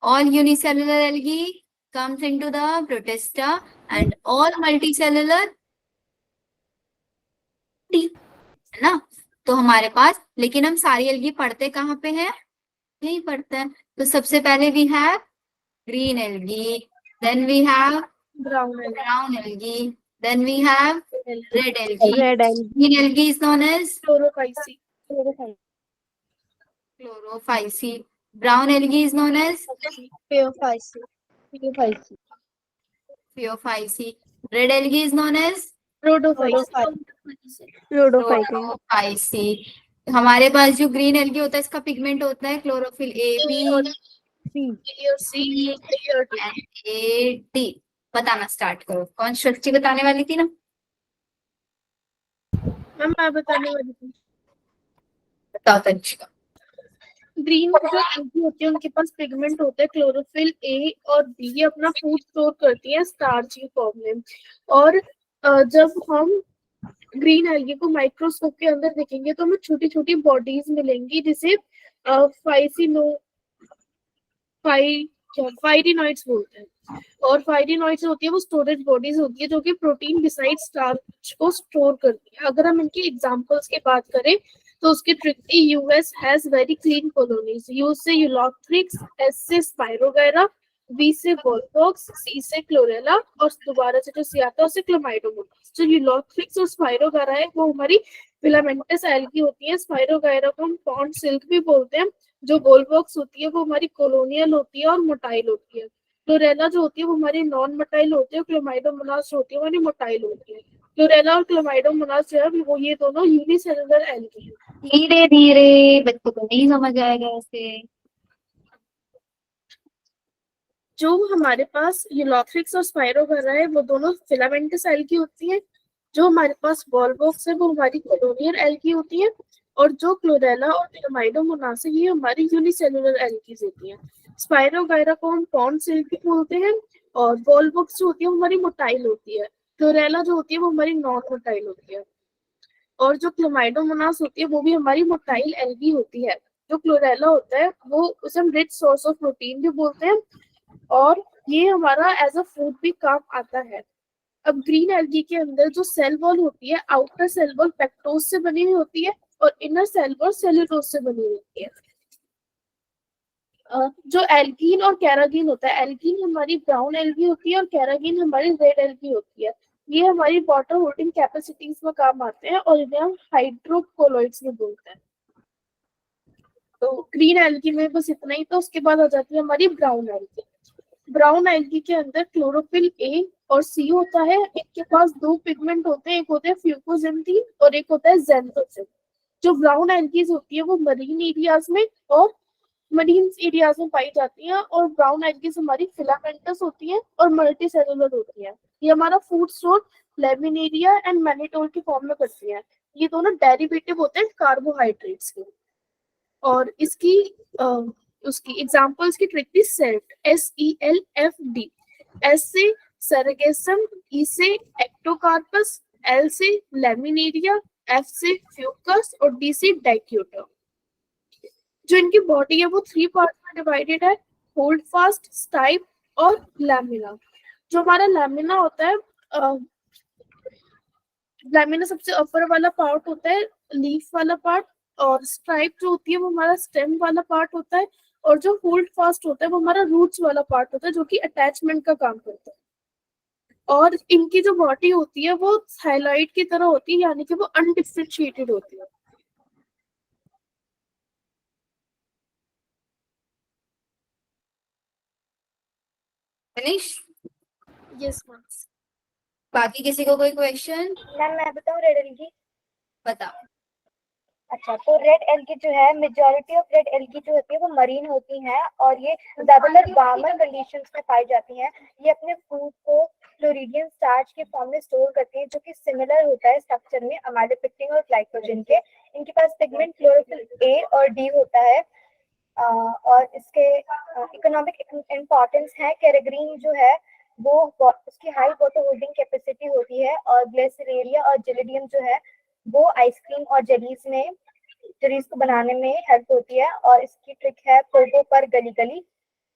S1: All unicellular algae comes into the protista and all multicellular है ना। तो हमारे पास, लेकिन हम सारी एल्गी पढ़ते कहाँ पे हैं? यही पढ़ते हैं। तो सबसे पहले we have green algae, then we have brown algae, then we have red algae.
S8: Red algae.
S1: Green algae is known as
S2: Chlorophyceae.
S1: chlorophyceae. Brown algae is known as phaeophyceae. Red algae is known as rhodophyceae. हमारे पास जो green algae होता है इसका pigment होता है chlorophyll A, B, C, A, D। बताना start करो। कौन सृष्टि बताने वाली थी ना?
S2: मैम मैं बताने वाली थी।
S1: बताओ तनिष्का।
S2: ग्रीन जो एल्गी होती है उनके पास पिगमेंट होता है क्लोरोफिल ए और बी, ये अपना फूड स्टोर करती है स्टार्च की फॉर्म में। और जब हम ग्रीन एल्गी को माइक्रोस्कोप के अंदर देखेंगे तो हमें छोटी छोटी बॉडीज मिलेंगी जिसे फाइरिनॉइड्स बोलते हैं। और फाइरिनॉइड्स होती है वो स्टोरेज बॉडीज होती है जो कि प्रोटीन बिसाइड स्टार्च को स्टोर करती है। अगर हम इनके एग्जांपल्स की बात करें तो उसके tricky US has very clean colonies, you से यूलोथ्रिक्स, एस से स्पाइरोगायरा, बी से वॉलफॉक्स, सी से क्लोरेला और दोबारा से जो सी आता है उसे क्लोमाइडोमोनास। जो यूलोथ्रिक्स और स्पाइरोगायरा है वो हमारी फिलामेंटस एल्गी होती है। स्पाइरोगायरा को हम पॉन्ड सिल्क भी बोलते हैं। जो वॉलफॉक्स होती है वो हमारी कॉलोनियल होती है और मोटाइल होती है। क्लोरेला जो होती है वो हमारी नॉन मोटाइल होती है। क्लोमाइडोमोनास होती है हमारी मोटाइल होती है। क्लोरेला और क्लोमाइडोमोनास जो है वो ये दोनों यूनिसेलुलर एल्गी हैं।
S1: धीरे धीरे, बच्चों को नहीं समझ आएगा ऐसे।
S2: जो हमारे पास यूलोथ्रिक्स और स्पाइरोगायरा है वो दोनों फिलामेंटस एल्गी होती है। जो हमारे पास वॉलवॉक्स है वो हमारी कॉलोनियल एल्गी होती है। और जो क्लोरेला और क्लोमाइडोमोनास है ये हमारी यूनिसेलुलर एल्गीज होती है। स्पाइरोगायरा को हम पॉन्ड सिल्क बोलते हैं और वॉलवॉक्स जो होती है वो हमारी मोटाइल होती है। क्लोरेला जो होती है वो हमारी नॉन मोटाइल होती है। और जो क्लोमाइडोमोनास होती है वो भी हमारी मोटाइल एल्गी होती है। जो क्लोरेला होता है वो उसे हम रिच सोर्स ऑफ प्रोटीन भी बोलते हैं और ये हमारा एज अ फूड भी काम आता है। अब ग्रीन एल्गी के अंदर जो सेल वॉल होती है, आउटर सेल वॉल पेक्टोज से बनी हुई होती है और इनर सेल वॉल सेल्यूलोज से बनी हुई होती है। जो एल्गीन और कैरागीन होता है, एल्गीन हमारी ब्राउन एल्गी होती है और कैरागीन हमारी रेड एल्गी होती है। ये हमारी वाटर होल्डिंग कैपेसिटीज में काम आते हैं और इन्हें हम हाइड्रोकोलोइड्स में बोलते हैं। तो ग्रीन एल्गी में बस इतना ही। तो उसके बाद आ जाती है हमारी ब्राउन एल्गी। ब्राउन एल्गी के अंदर क्लोरोफिल ए और सी होता है। इनके पास 2 पिगमेंट होते हैं, एक होता है फ्यूकोजेंथीन और एक होता है ज़ैंथोसिन। जो ब्राउन एल्गीज होती है वो मरीन एरियाज में और मरीन एरियाज में पाई जाती हैं, और ब्राउन एल्गीज हमारी फिलामेंटस होती हैं और मल्टी सेलुलर होती हैं। ये हमारा food store laminaria and mannitol की फॉर्म में करती हैं। ये दोनों डेरिवेटिव होते हैं कार्बोहाइड्रेट्स के। और इसकी उसकी एग्जांपल्स की ट्रिक थी सेल्फ, SELFD। एस से सरगेसम, ई से एक्टोकार्पस, एल से लेमिनेरिया, एफ से फ्यूकस और डी से डाइक्यूटा। जो इनकी बॉडी है वो 3 पार्ट में डिवाइडेड है, होल्ड फास्ट, स्टाइप और लैमिना। जो हमारा लैमिना होता है, लैमिना सबसे अपर वाला पार्ट होता है, लीफ वाला पार्ट, और स्ट्राइप जो होती है वो हमारा स्टेम वाला पार्ट होता है, और जो होल्ड फास्ट होता है वो हमारा रूट्स वाला पार्ट होता है, जो कि अटैचमेंट का काम करता है। और इनकी जो बॉडी होती है वो थायलाइड की तरह होती है, यानी कि वो अनडिफरेंशिएटेड होती है।
S1: फिनिश।
S2: Yes ma'am.
S1: बाकी किसी को कोई क्वेश्चन?
S5: मैम मैं बताऊँ रेड एल्गी?
S1: बता।
S5: अच्छा, तो रेड एल्गी जो है, मेजॉरिटी ऑफ रेड एल्गी जो होती है वो मरीन होती हैं और ये ज्यादातर वार्मर कंडीशंस में पाई जाती हैं। ये अपने फूड को फ्लोरिडियन स्टार्च के फॉर्म में स्टोर करती हैं, जो कि सिमिलर होता है स्ट्रक्चर में अमाइलोपेक्टिन और ग्लाइकोजन के। इनके पास पिगमेंट क्लोरोफिल ए और डी होता है। और इसके इकोनॉमिक इम्पोर्टेंस है, कैरेग्रीन जो है वो उसकी हाई वाटर होल्डिंग कैपेसिटी होती है, और ग्लेसिरेरिया और जेलिडियम जो है वो आइसक्रीम और जेलीज को बनाने में हेल्प होती है। और इसकी ट्रिक है पोगो पर गली गली,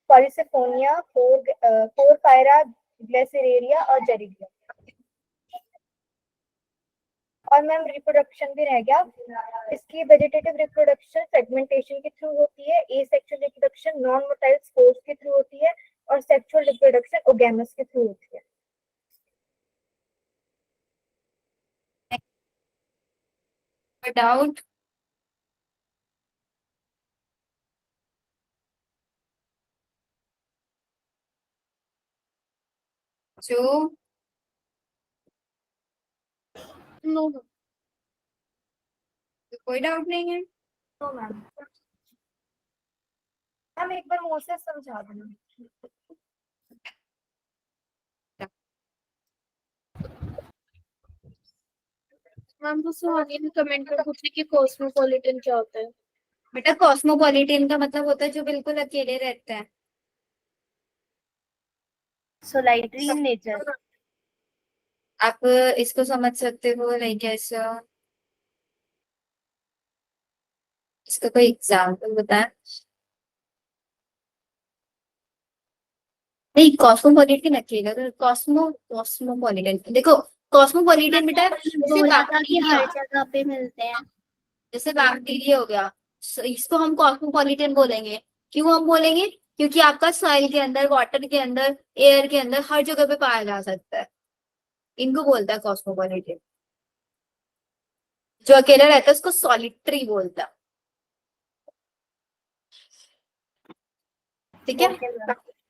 S5: पॉलिसिफोनिया, पोरफायरा, ग्लेसिरेरिया और जेलिडियम। और मैम रिप्रोडक्शन भी रह गया। इसकी वेजिटेटिव रिप्रोडक्शन फ्रेगमेंटेशन के थ्रू होती है, asexual reproduction non motile spores के थ्रू होती है, और सेक्सुअल रिप्रोडक्शन ओगेमस के थ्रू होती है।
S1: डाउट? जो
S2: नो
S1: कोई डाउट नहीं है?
S5: तो मैम हम एक बार मुंह से समझा देना।
S2: मैम तो सुहानी ने कमेंट कर पूछी कि कॉस्मोपॉलिटन क्या होता है।
S1: बेटा कॉस्मोपॉलिटन का मतलब होता है जो बिल्कुल अकेले रहते हैं।
S6: सोलाइटरी इन नेचर।
S1: आप इसको समझ सकते हो लाइक ऐसा, इसका कोई एग्जाम्पल बताएं? नहीं, कॉस्मोपॉलिटन अकेला तो कॉस्मोपॉलिटन देखो, कॉस्मोपॉलिटन बेटा
S3: बोला था कि हर
S1: जैसे
S3: जगह पे मिलते हैं।
S1: बैक्टीरिया हो गया, इसको हम कॉस्मोपॉलिटन बोलेंगे। क्यों हम बोलेंगे? क्योंकि आपका सॉइल के अंदर, वाटर के अंदर, एयर के अंदर हर जगह पे पाया जा सकता है। इनको बोलता है कॉस्मोपॉलिटन। जो अकेला रहता है उसको सॉलिटरी बोलता है। ठीक है।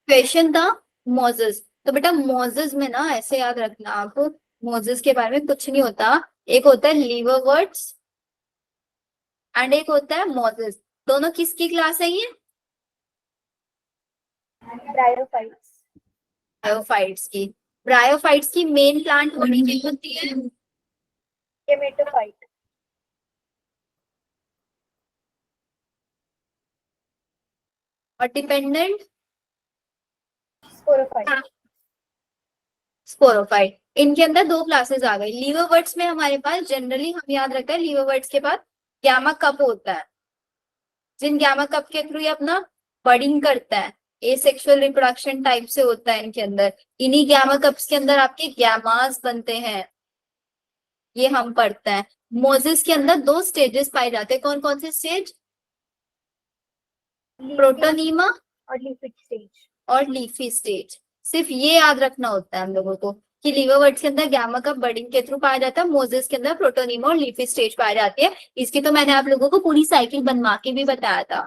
S1: क्वेश्चन था मोजेस, तो बेटा मोजेस में ना ऐसे याद रखना आप, मोजेस के बारे में कुछ नहीं होता। एक होता है लीवरवर्ट्स एंड एक होता है मोजेस। दोनों किसकी क्लास है ये?
S5: ब्रायोफाइट्स।
S1: ब्रायोफाइट्स की। ब्रायोफाइट्स की मेन प्लांट बॉडी क्या होती है?
S5: गेमेटोफाइट।
S1: और डिपेंडेंट?
S5: स्पोरोफाइट।
S1: स्पोरोफाइट। इनके अंदर दो क्लासेस आ गई। लीवरवर्ट्स में हमारे पास जनरली हम याद रखते हैं, लीवरवर्ट्स के बाद गैमा कप होता है, जिन गैमा कप के थ्रू ये अपना बडिंग करता है। एसेक्सुअल रिप्रोडक्शन टाइप से होता है इनके अंदर। इन्हीं गैमा कप्स के अंदर आपके गैमास बनते हैं, ये हम पढ़ते हैं। मोजेस के अंदर दो स्टेजेस पाए जाते हैं। कौन कौन से स्टेज? प्रोटोनीमा
S5: और लीफिक स्टेज।
S1: और लीफी स्टेज। सिर्फ ये याद रखना होता है हम लोगों को कि लीवरवर्ट्स के अंदर गैमा कप बडिंग के थ्रू पाया जाता है, मोजेस के अंदर प्रोटोनीमा और लीफी स्टेज पाई जाती है। इसकी तो मैंने आप लोगों को पूरी साइकिल बनवा के भी बताया था।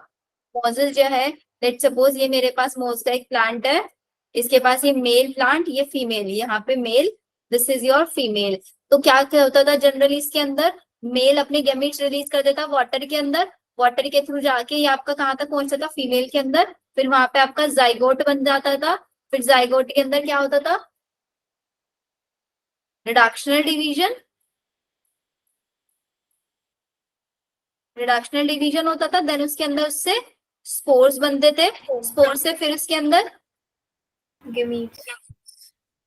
S1: मोजेस जो है, लेट सपोज ये मेरे पास मोज का एक प्लांट है, इसके पास ये मेल प्लांट, ये फीमेल, यहाँ पे male, this is your female. तो क्या होता था जनरली इसके अंदर? मेल अपने गैमीट्स रिलीज कर देता वाटर के अंदर, वाटर के थ्रू जाके ये आपका कहाँ तक पहुंचता था, फीमेल के अंदर, फिर वहां पे आपका जाइगोट बन जाता था, फिर जाइगोट के अंदर क्या होता था, रिडक्शनल डिवीजन, रिडक्शनल डिवीजन होता था, देन उसके अंदर उससे स्पोर्स बनते थे, स्पोर्स से फिर उसके अंदर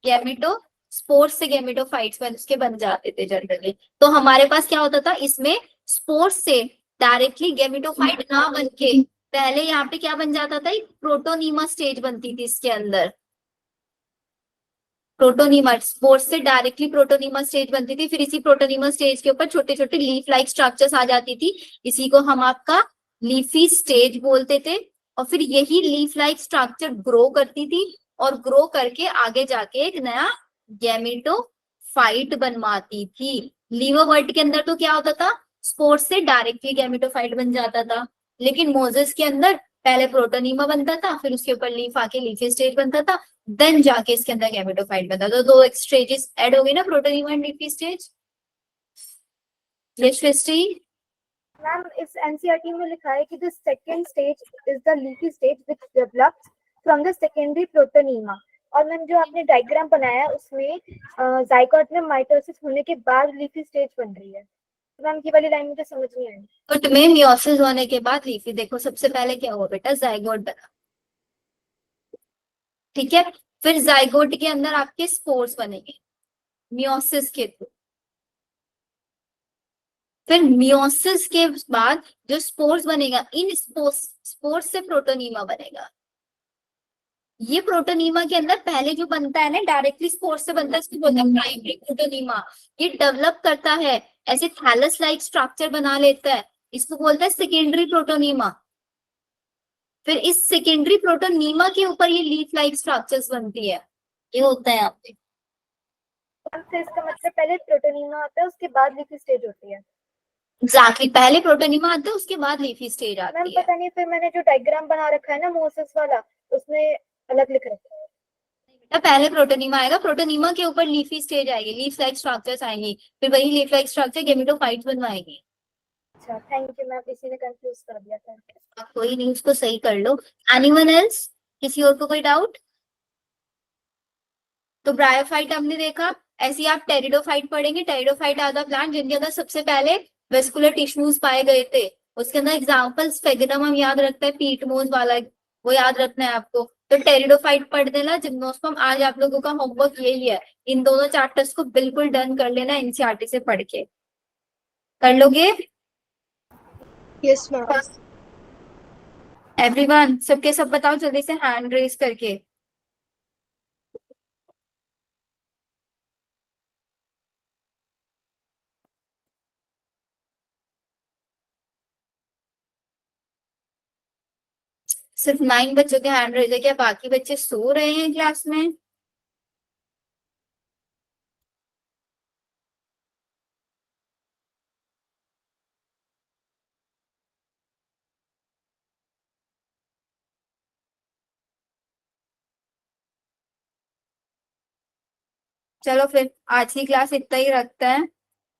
S1: गैमेटो, स्पोर्स से गैमेटोफाइट्स बन उसके बन जाते थे जनरली। तो हमारे पास क्या होता था, इसमें स्पोर्स से डायरेक्टली गैमेटोफाइट ना बन के पहले यहाँ पे क्या बन जाता था, एक प्रोटोनीमा स्टेज बनती थी इसके अंदर, प्रोटोनीमा, स्पोर्स से डायरेक्टली प्रोटोनीमा स्टेज बनती थी, फिर इसी प्रोटोनीमा स्टेज के ऊपर छोटे छोटे लीफ लाइक स्ट्रक्चर्स आ जाती थी, इसी को हम आपका लीफी स्टेज बोलते थे। और फिर यही लीफ लाइक स्ट्रक्चर ग्रो करती थी और ग्रो करके आगे जाके एक नया गैमेटोफाइट बनवाती थी। लीवरवर्ट के अंदर तो क्या होता था, स्पोर्स से डायरेक्टली गैमेटोफाइट बन जाता था, लेकिन मोजेस के अंदर पहले प्रोटोनीमा बनता था, फिर उसके ऊपर लीफ आके लीफी स्टेज बनता था, देन जाके इसके अंदर गैमेटोफाइट बनता था। तो दो स्टेजेस ऐड हो गए ना, protonema and leafy stage. Yes Srishti.
S5: Ma'am इस एनसीईआरटी में लिखा है कि the second stage is the leafy stage which develops from the secondary protonema. और मैम जो आपने डायग्राम बनाया है उसमें जाइगोट में माइटोसिस होने के बाद लीफी स्टेज बन रही है। तो मैम की वाली लाइन मुझे समझ नहीं आई।
S1: जाइगोट में मियोसिस होने के बाद लीफी, देखो सबसे पहले क्या हुआ बेटा, जाइगोट बना, ठीक है, फिर जाइगोट के अंदर आपके स्पोर्स बनेंगे मियोसिस के थ्रू, फिर मियोसिस के बाद जो स्पोर्स बनेगा, इन स्पोर्स से प्रोटोनीमा बनेगा। ये प्रोटोनीमा के अंदर पहले जो बनता है ना, डायरेक्टली स्पोर्स से बनता है, इसको बोलते हैं प्राइमरी प्रोटोनीमा। ये डेवलप करता है, ऐसे थैलस लाइक स्ट्रक्चर बना लेता है, इसको बोलता है सेकेंडरी प्रोटोनीमा। फिर इस सेकेंडरी प्रोटोनीमा के ऊपर ये लीफ लाइक स्ट्रक्चर्स बनती है, ये होता है यहाँ पे।
S5: तो इसका मतलब पहले प्रोटोनीमा आता है उसके बाद लीफी स्टेज होती है।
S1: एग्जैक्टली, पहले प्रोटोनीमा आता है उसके बाद लीफी स्टेज
S5: मैम
S1: आती है।
S5: पता नहीं, फिर मैंने जो डायग्राम बना रखा है ना मोसेस वाला, उसमें अलग लिख रखा है।
S1: बेटा पहले प्रोटोनीमा आएगा, प्रोटोनीमा के ऊपर लीफी स्टेज आएगी, लीफ लाइक स्ट्रक्चर्स आएंगी, फिर वही लीफ लाइक स्ट्रक्चर गैमेटोफाइट्स बनवाएंगे।
S5: अच्छा थैंक यू मैम, इसी ने कंफ्यूज कर दिया था।
S1: कोई नहीं, उसको सही कर लो। एनीवन एल्स, किसी और को कोई डाउट? तो ब्रायोफाइट हमने देखा, ऐसे ही आप टेरिडोफाइट पढ़ेंगे। टेरिडोफाइट आर द प्लांट जिनके अंदर सबसे पहले वेस्कुलर टिश्यूज पाए गए थे। उसके अंदर एग्जाम्पल स्फेगनम हम याद रखते हैं, पीटमोस वाला, वो याद रखना है आपको। तो टेरिडोफाइट पढ़ देना। जिम्नोस्पर्म आज आप लोगों का होमवर्क यही है, इन दोनों चैप्टर्स को बिल्कुल डन कर लेना एनसीईआरटी से पढ़ के। कर लोगे
S7: यस मैम।
S1: एवरीवन? सबके सब बताओ जल्दी से हैंड रेज करके। सिर्फ 9 बच्चों के हैंड रेज है, क्या बाकी बच्चे सो रहे हैं क्लास में? चलो फिर आज की क्लास इतना ही रखते हैं।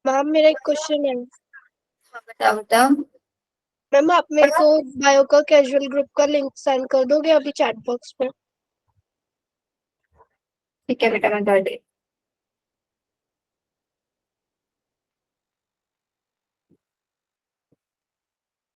S7: मैम मेरा एक क्वेश्चन है।
S1: हाँ, बताओ बताओ।
S7: मैम आप मेरे को बायो का कैजुअल ग्रुप का लिंक सेंड कर दोगे अभी चैट बॉक्स में?
S1: ठीक है बेटा, मैं कर दे।